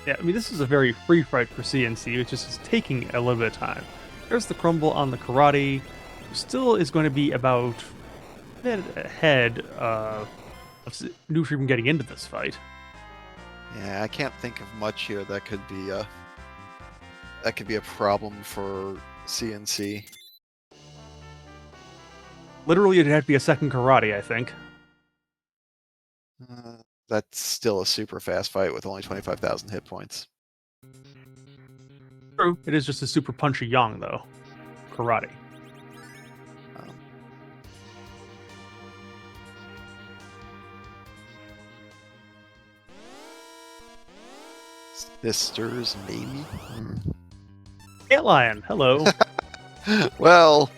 Yeah, I mean, this is a very free fight for CNC, which just is taking a little bit of time. There's the crumble on the karate. Still is going to be about a minute ahead of Noobtree from getting into this fight. Yeah, I can't think of much here that could be a problem for CNC. Literally, it'd have to be a second karate, I think. That's still a super fast fight with only 25,000 hit points. True. It is just a super punchy yang, though. Karate. Sisters, maybe? Ant Lion, hello. Well,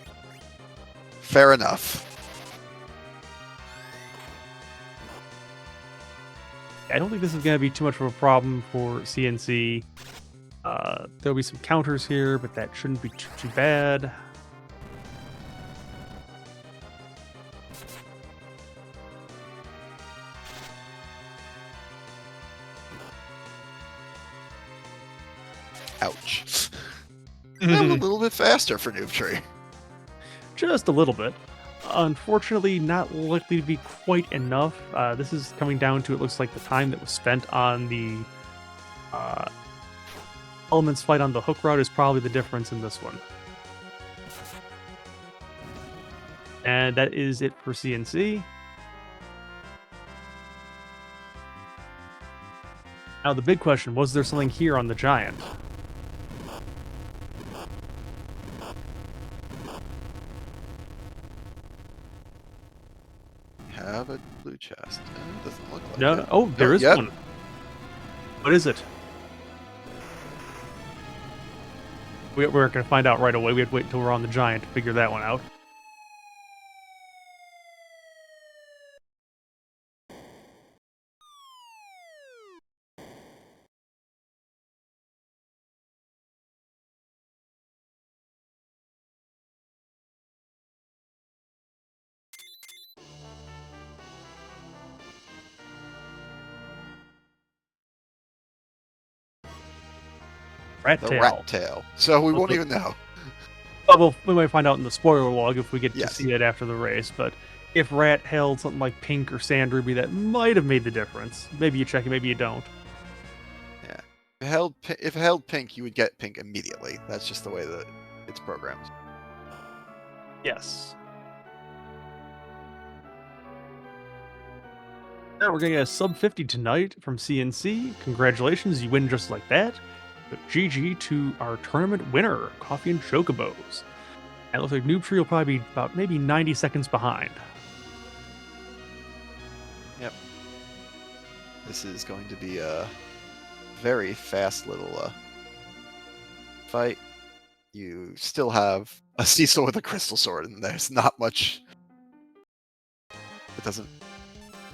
fair enough. I don't think this is going to be too much of a problem for CNC. There'll be some counters here, but that shouldn't be too bad. Ouch. That was a little bit faster for Noobtree. Just a little bit. Unfortunately, not likely to be quite enough. This is coming down to, it looks like, the time that was spent on the Elements fight on the hook route is probably the difference in this one. And that is it for CNC. Now the big question, was there something here on the Giant? Have a blue chest. It doesn't look like No. it. Oh, there is yep. one. What is it? We're going to find out right away. We have to wait until we're on the Giant to figure that one out. Rat The tail. rat tail. So we won't even know. Oh, well, we might find out in the spoiler log if we get to Yes. see it after the race. But if Rat held something like Pink or Sand Ruby, that might have made the difference. Maybe you check it, maybe you don't. Yeah. If it held pink, you would get pink immediately. That's just the way that it's programmed. Yes. Now we're going to get a sub 50 tonight from CNC. Congratulations, you win just like that. But GG to our tournament winner, CoffeeAndChocobos. And it looks like Noobtree will probably be about maybe 90 seconds behind. Yep. This is going to be a very fast little fight. You still have a Cecil with a crystal sword, and there's not much. It doesn't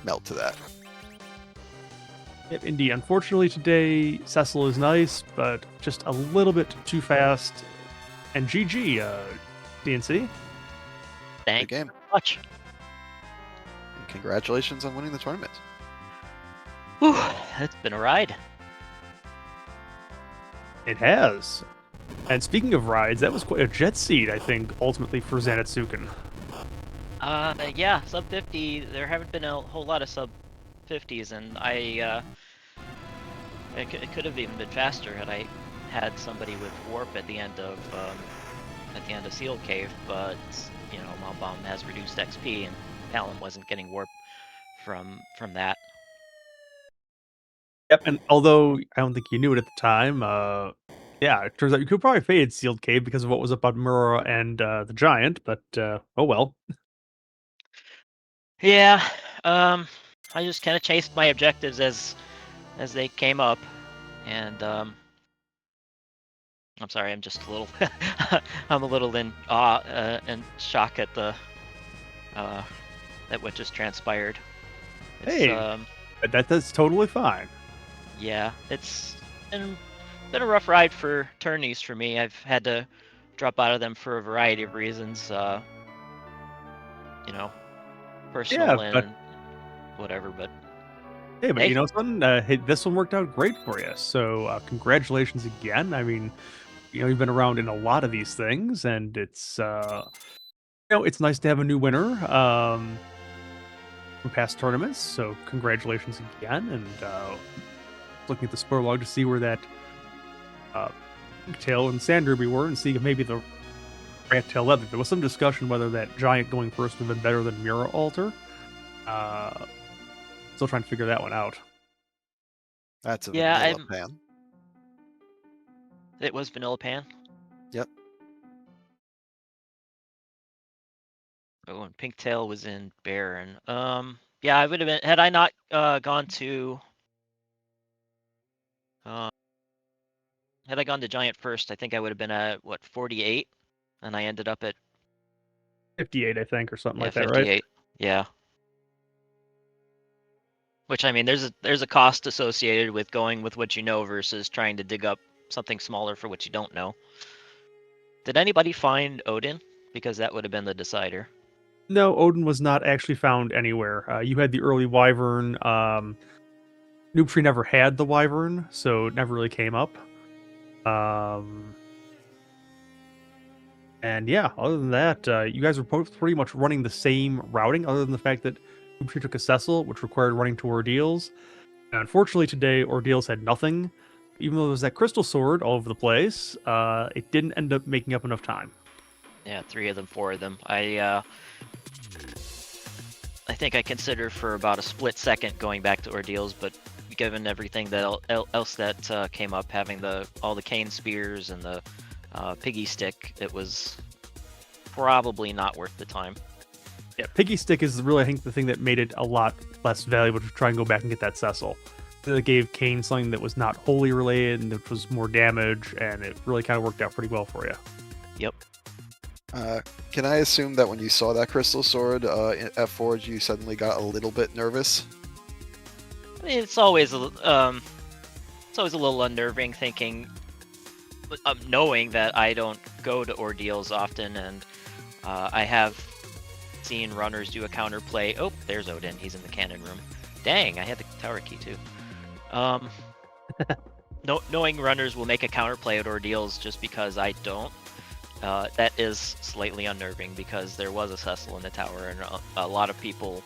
melt to that. Yep, indeed. Unfortunately, today, Cecil is nice, but just a little bit too fast. And GG, DNC. Thank Good game. you very much. And congratulations on winning the tournament. Whew, it's been a ride. It has. And speaking of rides, that was quite a jet seat, I think, ultimately for Zanetsuken. Yeah, sub 50. There haven't been a whole lot of sub 50s, and it could have even been faster had I had somebody with warp at the end of Seal Cave. But you know, Mom Bomb has reduced XP, and Talon wasn't getting warp from that. Yep, and although I don't think you knew it at the time, yeah, it turns out you could probably fade Sealed Cave because of what was up on Mura and the Giant, but oh well. Yeah, I just kind of chased my objectives as they came up, and I'm sorry, I'm just a little I'm a little in awe and shock at the at what just transpired. It's, Hey, that's totally fine. yeah, it's been a rough ride for tourneys for me. I've had to drop out of them for a variety of reasons. You know, personal Yeah, and whatever. But hey, but hey. you know something? Hey, this one worked out great for you. So congratulations again. I mean, you've been around in a lot of these things, and it's it's nice to have a new winner from past tournaments. So congratulations again, and looking at the spoiler log to see where that Tail and Sand Ruby were, and see if maybe the Rat Tail Leather. There was some discussion whether that Giant going first would have been better than Mura Alter. Still trying to figure that one out. That's a Yeah, vanilla pan. it was Vanilla Pan. Yep. Oh, and Pink Tail was in Baron. Yeah, I would have been had I not gone to had I gone to Giant first. I think I would have been at what 48, and I ended up at 58, I think, or something like that, right? 58. Yeah. Which I mean, there's a cost associated with going with what you know versus trying to dig up something smaller for what you don't know. Did anybody find Odin? Because that would have been the decider. No, Odin was not actually found anywhere. You had the early Wyvern. Noobtree never had the Wyvern, so it never really came up. And yeah, other than that, you guys were both pretty much running the same routing, other than the fact that Noobtree took a Cecil, which required running to Ordeals. And unfortunately, today, Ordeals had nothing. Even though there was that Crystal Sword all over the place, it didn't end up making up enough time. Yeah, 3 of them, 4 of them. I think I considered for about a split second going back to Ordeals, but given everything that else that came up, having all the cane spears and the piggy stick, it was probably not worth the time. Yeah, Piggy Stick is really, I think, the thing that made it a lot less valuable to try and go back and get that Cecil. It gave Kane something that was not wholly related and which was more damage, and it really kind of worked out pretty well for you. Yep. Can I assume that when you saw that Crystal Sword at Forge, you suddenly got a little bit nervous? I mean, it's always a little unnerving thinking, knowing that I don't go to Ordeals often, and I have seen runners do a counterplay. Oh, there's Odin. He's in the cannon room. Dang, I had the tower key too. Knowing runners will make a counterplay at Ordeals just because I don't, that is slightly unnerving because there was a Cecil in the tower, and a lot of people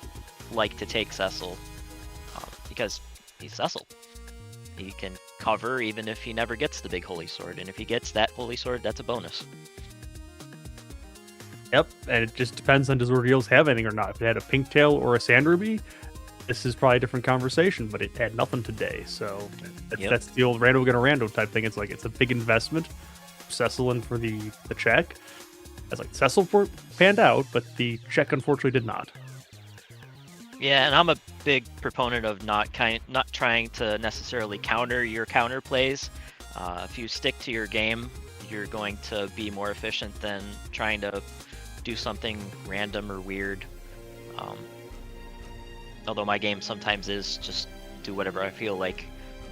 like to take Cecil because he's Cecil. He can cover even if he never gets the big holy sword, and if he gets that holy sword, that's a bonus. Yep, and it just depends on does Ordeals have anything or not. If it had a Pink Tail or a Sand Ruby, this is probably a different conversation, but it had nothing today, so that's the old rando gonna rando type thing. It's like it's a big investment. Cecil in for the check. It's like Cecil panned out, but the check unfortunately did not. Yeah, and I'm a big proponent of not trying to necessarily counter your counter plays. If you stick to your game, you're going to be more efficient than trying to do something random or weird. Although my game sometimes is just do whatever I feel like.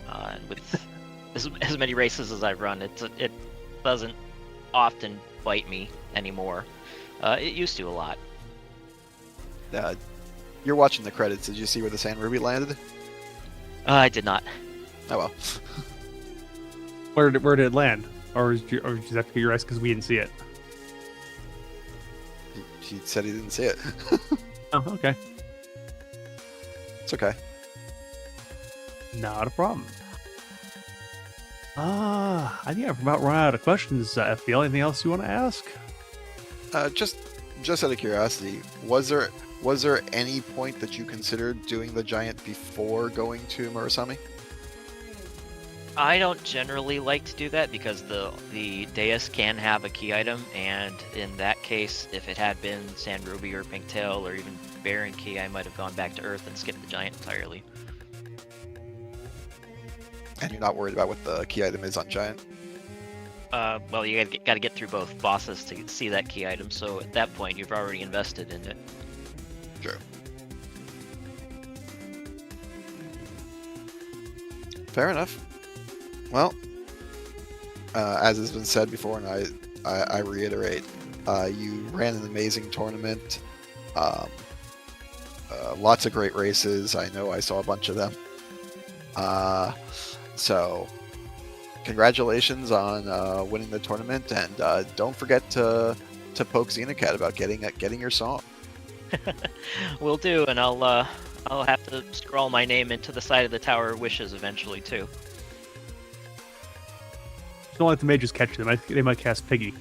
And with as many races as I've run, it doesn't often bite me anymore. It used to a lot. You're watching the credits. Did you see where the Sand Ruby landed? I did not. Oh well. Where did it land? Or did you have to get your eyes because we didn't see it? He said he didn't see it. Oh, okay. It's okay. Not a problem. I think I've about run out of questions, FBL. Anything else you want to ask? Just out of curiosity, was there any point that you considered doing the Giant before going to Murasami? I don't generally like to do that because the dais can have a key item, and in that case, if it had been Sand Ruby or Pink Tail or even Baron Key, I might have gone back to Earth and skipped the Giant entirely. And you're not worried about what the key item is on Giant? Well, you got to get through both bosses to see that key item, so at that point, you've already invested in it. True. Fair enough. Well, as has been said before, and I reiterate, you ran an amazing tournament. Lots of great races. I know I saw a bunch of them. So congratulations on winning the tournament, and don't forget to poke Xenocat about getting your song. Will do, and I'll have to scroll my name into the side of the Tower of Wishes eventually too. Don't let the mages catch you. They might cast Piggy.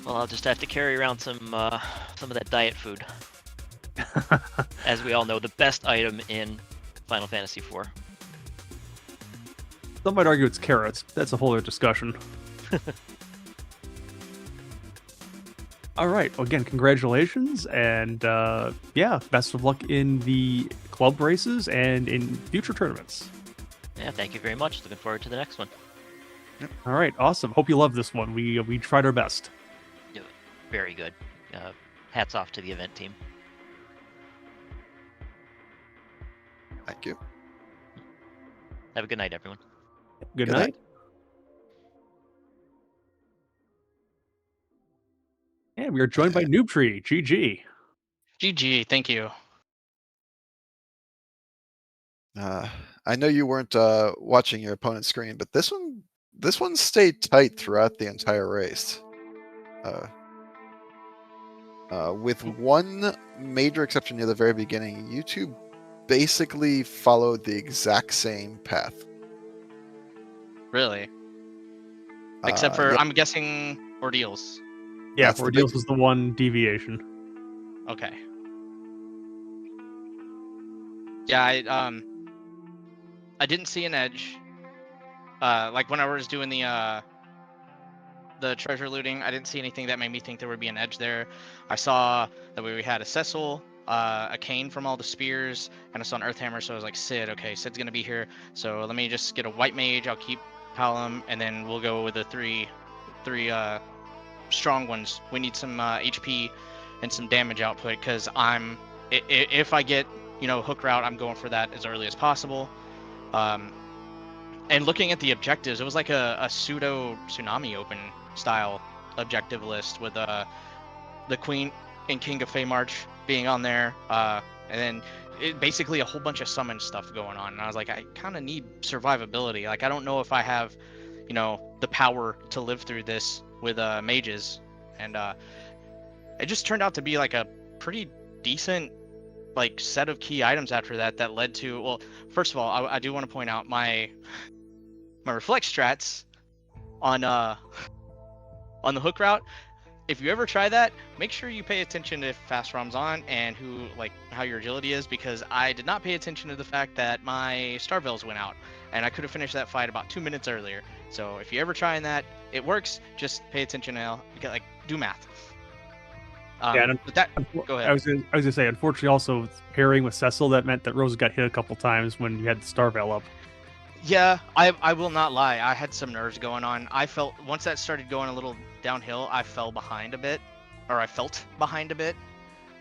Well, I'll just have to carry around some of that diet food. As we all know, the best item in Final Fantasy IV. Some might argue it's carrots. That's a whole other discussion. All right. Well, again, congratulations, and yeah, best of luck in the club races and in future tournaments. Yeah, thank you very much. Looking forward to the next one. All right, awesome. Hope you love this one. We tried our best. Very good. Hats off to the event team. Thank you. Have a good night, everyone. Good night. And we are joined by Noobtree. GG. GG, thank you. I know you weren't watching your opponent's screen, but this one stayed tight throughout the entire race. With one major exception near the very beginning, you two basically followed the exact same path. Really? Except for, yeah. I'm guessing, Ordeals. Yeah, That's the Ordeals big- was the one deviation. Okay. Yeah, I didn't see an edge. Like when I was doing the treasure looting, I didn't see anything that made me think there would be an edge there. I saw that we had a Cecil, a cane from all the spears, and I saw an Earthhammer, so I was like, Sid, okay, Sid's gonna be here, so let me just get a white mage, I'll keep Palom, and then we'll go with the three strong ones. We need some HP and some damage output, because if I get, hook route, I'm going for that as early as possible. And looking at the objectives, it was like a pseudo Tsunami Open style objective list with the Queen and King of Feymarch being on there, and then basically a whole bunch of summon stuff going on. And I was like, I kind of need survivability. Like, I don't know if I have, the power to live through this with mages. And it just turned out to be like a pretty decent set of key items after that led to, well, first of all, I do want to point out my reflect strats on the hook route. If you ever try that, make sure you pay attention if fast ROM's on and how your agility is, because I did not pay attention to the fact that my Star Veils went out and I could have finished that fight about 2 minutes earlier. So if you ever trying that, it works. Just pay attention now. Do math. Go ahead. I was gonna say, unfortunately, also pairing with Cecil, that meant that Rose got hit a couple times when you had the Star Veil up. Yeah, I will not lie. I had some nerves going on. I felt once that started going a little downhill, I fell behind a bit, or I felt behind a bit.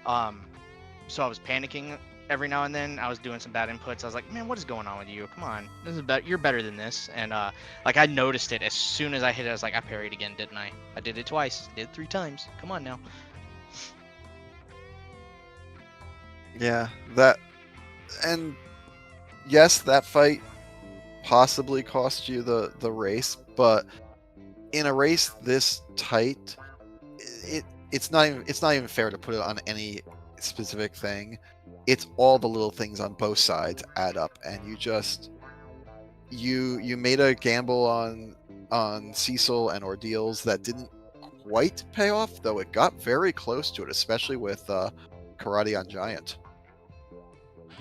So I was panicking every now and then. I was doing some bad inputs. I was like, man, what is going on with you? Come on, this is better. You're better than this. And I noticed it as soon as I hit it. I was like, I parried again, didn't I? I did it twice. Did it 3 times. Come on now. Yeah, and yes, that fight possibly cost you the race, but in a race this tight, it's not even fair to put it on any specific thing. It's all the little things on both sides add up, and you made a gamble on Cecil and Ordeals that didn't quite pay off, though it got very close to it, especially with Karate on Giant.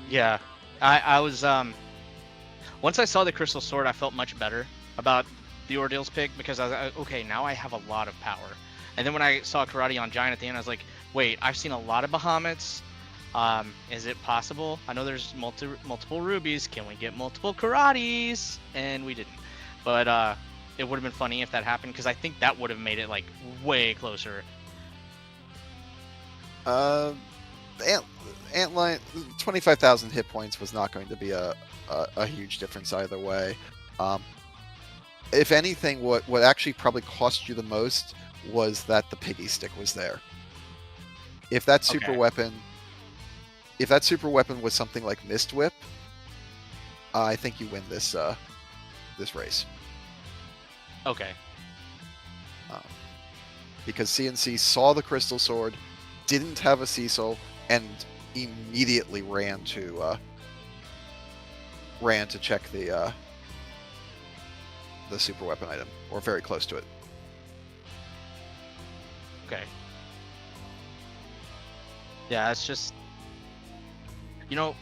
Yeah, I was once I saw the Crystal Sword, I felt much better about the Ordeals pick, because I was like, okay, now I have a lot of power. And then when I saw Karate on Giant at the end, I was like, wait, I've seen a lot of Bahamut's. Is it possible? I know there's multiple rubies. Can we get multiple Karates? And we didn't. But it would have been funny if that happened, because I think that would have made it way closer. Antlion, 25,000 hit points was not going to be a huge difference either way. If anything, what actually probably cost you the most was that the piggy stick was there. If that super weapon was something like Mist Whip, I think you win this this race. Okay. Because CNC saw the Crystal Sword, didn't have a Cecil, and immediately ran to check the super weapon item, or very close to it. Okay. Yeah, it's just, you know,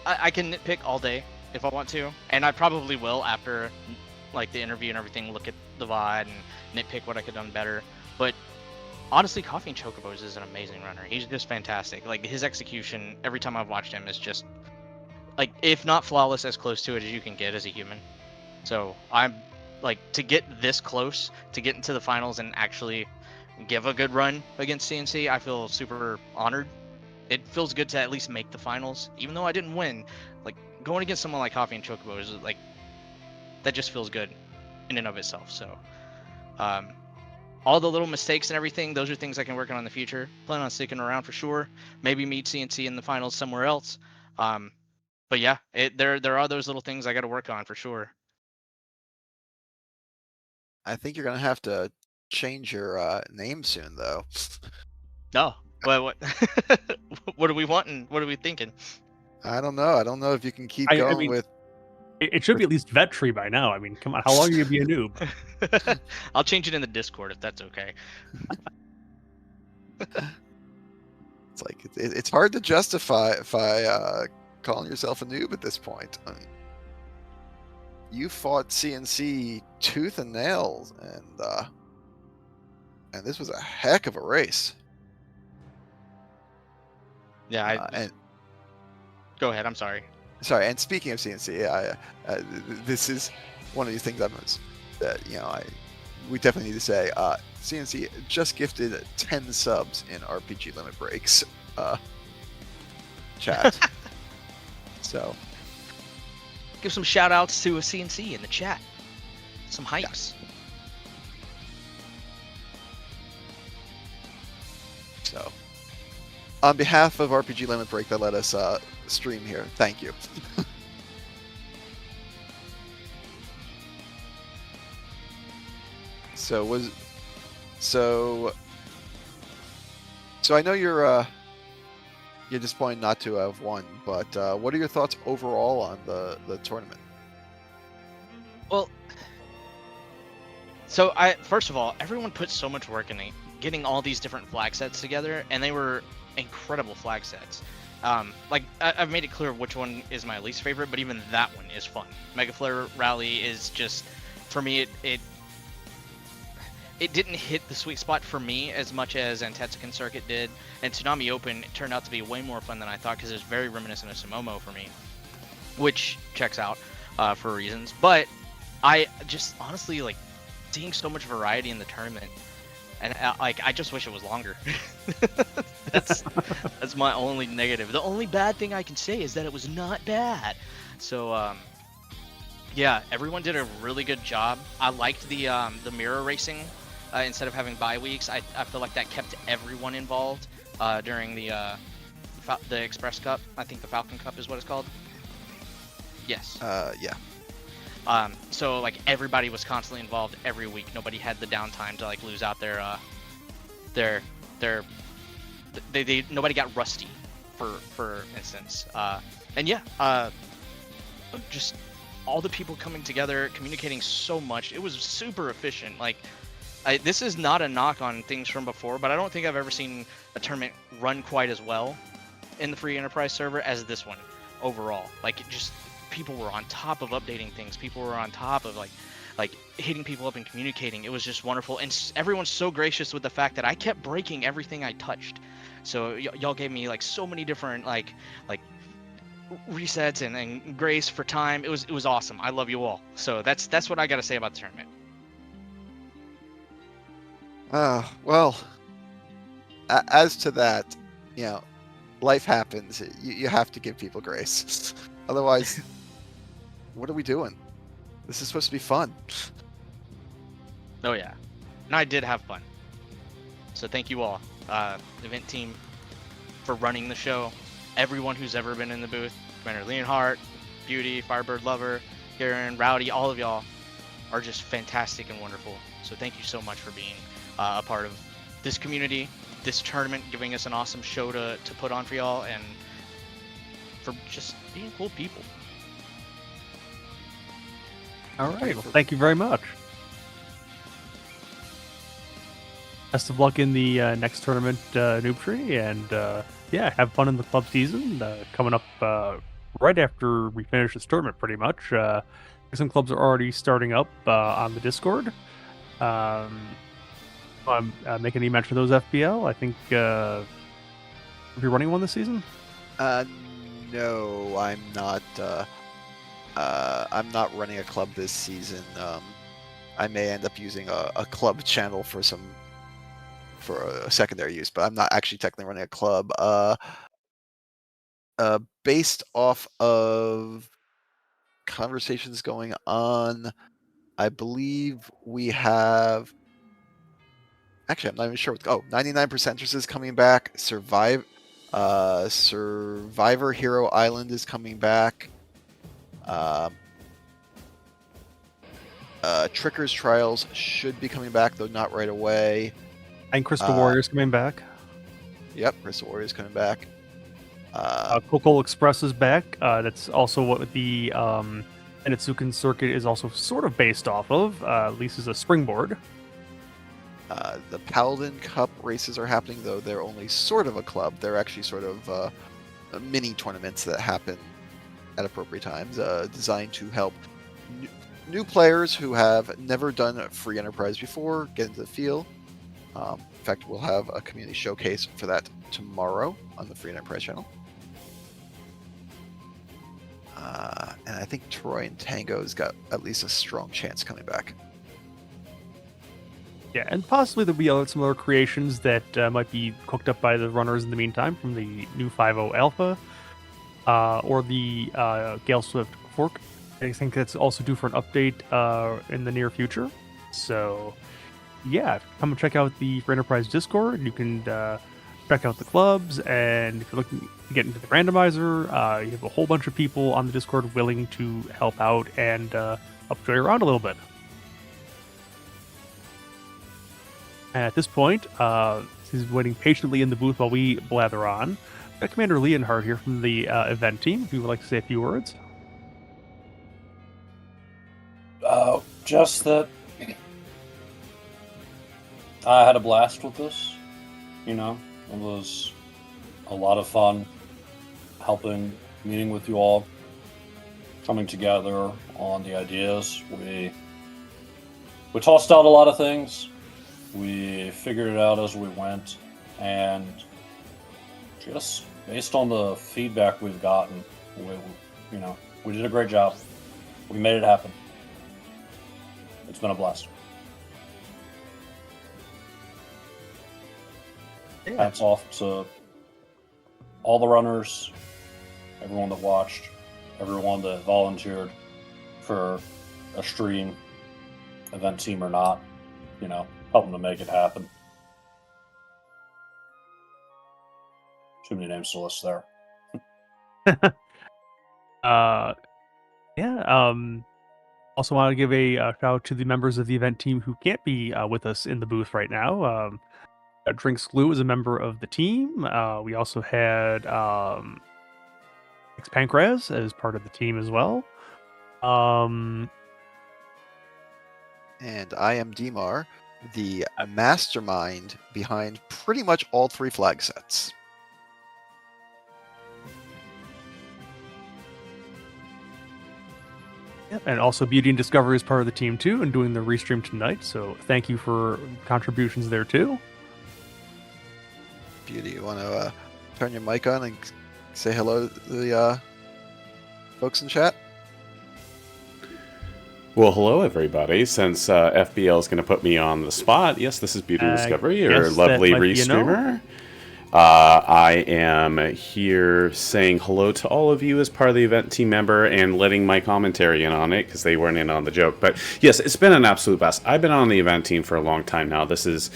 I can nitpick all day if I want to, and I probably will after like the interview and everything, look at the VOD and nitpick what I could have done better. But honestly, CoffeeAndChocobos is an amazing runner. He's just fantastic. Like his execution, every time I've watched him, is just like, if not flawless, as close to it as you can get as a human. So I'm like, to get this close, to get into the finals and actually give a good run against CNC, I feel super honored. It feels good to at least make the finals, even though I didn't win. Like going against someone like CoffeeAndChocobos, like that just feels good in and of itself. So all the little mistakes and everything, those are things I can work on in the future. Plan on sticking around for sure. Maybe meet CNC in the finals somewhere else. But yeah, there are those little things I got to work on for sure. I think you're gonna have to change your name soon, though. No, what what are we wanting? What are we thinking? I don't know. I don't know if you can keep I going mean, with. it should be at least vet tree by now. I mean, come on, how long are you gonna be a noob? I'll change it in the Discord if that's okay. It's like it's hard to justify calling yourself a noob at this point. I mean, you fought CNC tooth and nails, and this was a heck of a race. Yeah, and go ahead. I'm sorry. Sorry. And speaking of CNC, this is one of these things that we definitely need to say. CNC just gifted 10 subs in RPG Limit Breaks chat. So give some shout outs to a CNC in the chat. Some hypes. Yeah. So on behalf of RPG Limit Break that let us stream here, thank you. So I know you're disappointed not to have won, but what are your thoughts overall on the tournament? Well, so first of all, everyone put so much work in getting all these different flag sets together, and they were incredible flag sets. Like I've made it clear which one is my least favorite, but even that one is fun. Mega Flare Rally is just, for me, it didn't hit the sweet spot for me as much as Antetsukan Circuit did, and Tsunami Open turned out to be way more fun than I thought because it was very reminiscent of Sumomo for me, which checks out for reasons. But I just honestly like seeing so much variety in the tournament, and I just wish it was longer. that's my only negative. The only bad thing I can say is that it was not bad. So yeah, everyone did a really good job. I liked the mirror racing. Instead of having bye weeks, I feel like that kept everyone involved during the Express Cup. I think the Falcon Cup is what it's called. Yes. Yeah. So like everybody was constantly involved every week. Nobody had the downtime to like lose out nobody got rusty, for instance. And yeah, just all the people coming together, communicating so much. It was super efficient. Like, this is not a knock on things from before, but I don't think I've ever seen a tournament run quite as well in the free enterprise server as this one overall. Like, just people were on top of updating things. People were on top of like hitting people up and communicating. It was just wonderful, and everyone's so gracious with the fact that I kept breaking everything I touched. So y'all gave me like so many different like resets and grace for time. It was awesome. I love you all. So that's what I got to say about the tournament. Well, as to that, life happens. You have to give people grace. Otherwise, what are we doing? This is supposed to be fun. Oh yeah, and I did have fun. So thank you all, event team, for running the show. Everyone who's ever been in the booth, Commander Leonhardt, Beauty, Firebird Lover, Garen, Rowdy, all of y'all are just fantastic and wonderful. So thank you so much for being a part of this community, this tournament, giving us an awesome show to put on for y'all, and for just being cool people. All right. Well, thank you very much. Best of luck in the next tournament, Noobtree, and yeah, have fun in the club season coming up right after we finish this tournament, pretty much. Some clubs are already starting up on the Discord. I'm making any mention of those FBL. I think are you running one this season? No, I'm not. I'm not running a club this season. I may end up using a club channel for a secondary use, but I'm not actually technically running a club. Based off of conversations going on, I believe we have. Actually, I'm not even sure. 99%ers is coming back. Survivor Hero Island is coming back. Tricker's Trials should be coming back, though not right away. And Crystal Warrior's coming back. Yep, Crystal Warrior's coming back. Coco Express is back. That's also what the Enitsuken circuit is also sort of based off of, at least as a springboard. The Paladin Cup races are happening, though they're only sort of a club. They're actually sort of mini tournaments that happen at appropriate times, designed to help new players who have never done free enterprise before get into the field. In fact, we'll have a community showcase for that tomorrow on the Free Enterprise channel. And I think Troy and Tango's got at least a strong chance coming back. Yeah, and possibly there'll be some other creations that might be cooked up by the runners in the meantime from the new 5.0 Alpha or the Gale Swift fork. I think that's also due for an update in the near future. So, yeah, come and check out the Free Enterprise Discord. You can check out the clubs, and if you're looking to get into the randomizer, you have a whole bunch of people on the Discord willing to help out and help show you around a little bit. At this point, he's waiting patiently in the booth while we blather on. Got Commander Leonhardt here from the event team, if you would like to say a few words. Just that I had a blast with this. You know, it was a lot of fun helping, meeting with you all, coming together on the ideas. We tossed out a lot of things. We figured it out as we went, and just based on the feedback we've gotten, we did a great job. We made it happen. It's been a blast. Yeah. Hats off to all the runners, everyone that watched, everyone that volunteered for a stream, event team or not, helping to make it happen. Too many names to list there. Also want to give a shout out to the members of the event team who can't be with us in the booth right now. Drinks Glue is a member of the team. We also had X Pancraz as part of the team as well. And I am Dimar, the mastermind behind pretty much all 3 flag sets. Yep, and also Beauty and Discovery is part of the team too, and doing the restream tonight. So thank you for contributions there too. Beauty, you want to turn your mic on and say hello to the folks in chat? Well, hello everybody. Since FBL is going to put me on the spot, yes, this is Beauty and Discovery, your lovely restreamer. I am here saying hello to all of you as part of the event team member and letting my commentary in on it because they weren't in on the joke. But yes, it's been an absolute blast. I've been on the event team for a long time now. This is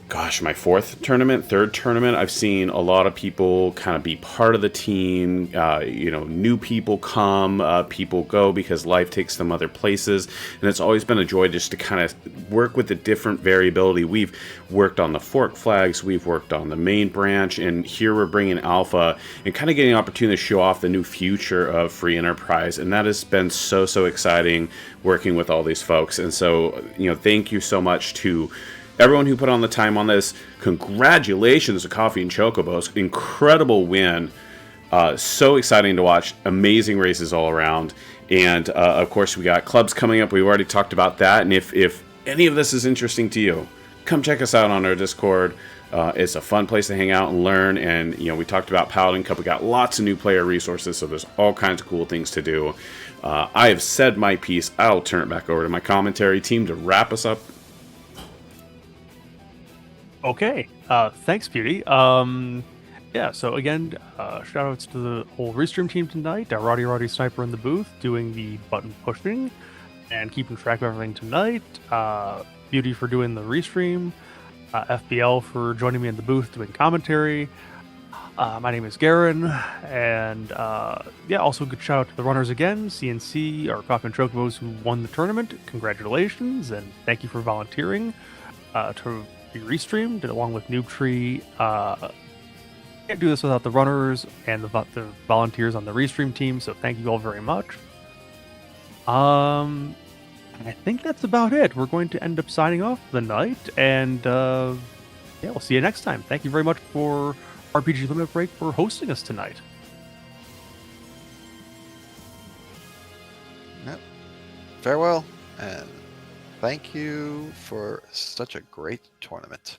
gosh, my third tournament. I've seen a lot of people kind of be part of the team. New people come, people go because life takes them other places. And it's always been a joy just to kind of work with the different variability. We've worked on the fork flags, we've worked on the main branch, and here we're bringing Alpha and kind of getting an opportunity to show off the new future of free enterprise. And that has been so exciting working with all these folks. And so, thank you so much to everyone who put on the time on this. Congratulations to Coffee and Chocobos. Incredible win. So exciting to watch. Amazing races all around. And, of course, we got clubs coming up. We've already talked about that. And if any of this is interesting to you, come check us out on our Discord. It's a fun place to hang out and learn. And, we talked about Paladin Cup. We got lots of new player resources, so there's all kinds of cool things to do. I have said my piece. I'll turn it back over to my commentary team to wrap us up. Okay, thanks, Beauty. So again, shout outs to the whole restream team tonight. Roddy Sniper in the booth doing the button pushing and keeping track of everything tonight. Beauty for doing the restream. FBL for joining me in the booth doing commentary. My name is Garen, and also good shout out to the runners again, CNC, our Coffee and Chocobos who won the tournament. Congratulations, and thank you for volunteering to be restreamed along with Noobtree. Can't do this without the runners and the volunteers on the restream team, so thank you all very much. I think that's about it. We're going to end up signing off the night, and we'll see you next time. Thank you very much for RPG Limit Break for hosting us tonight. Yep. Farewell, and thank you for such a great tournament.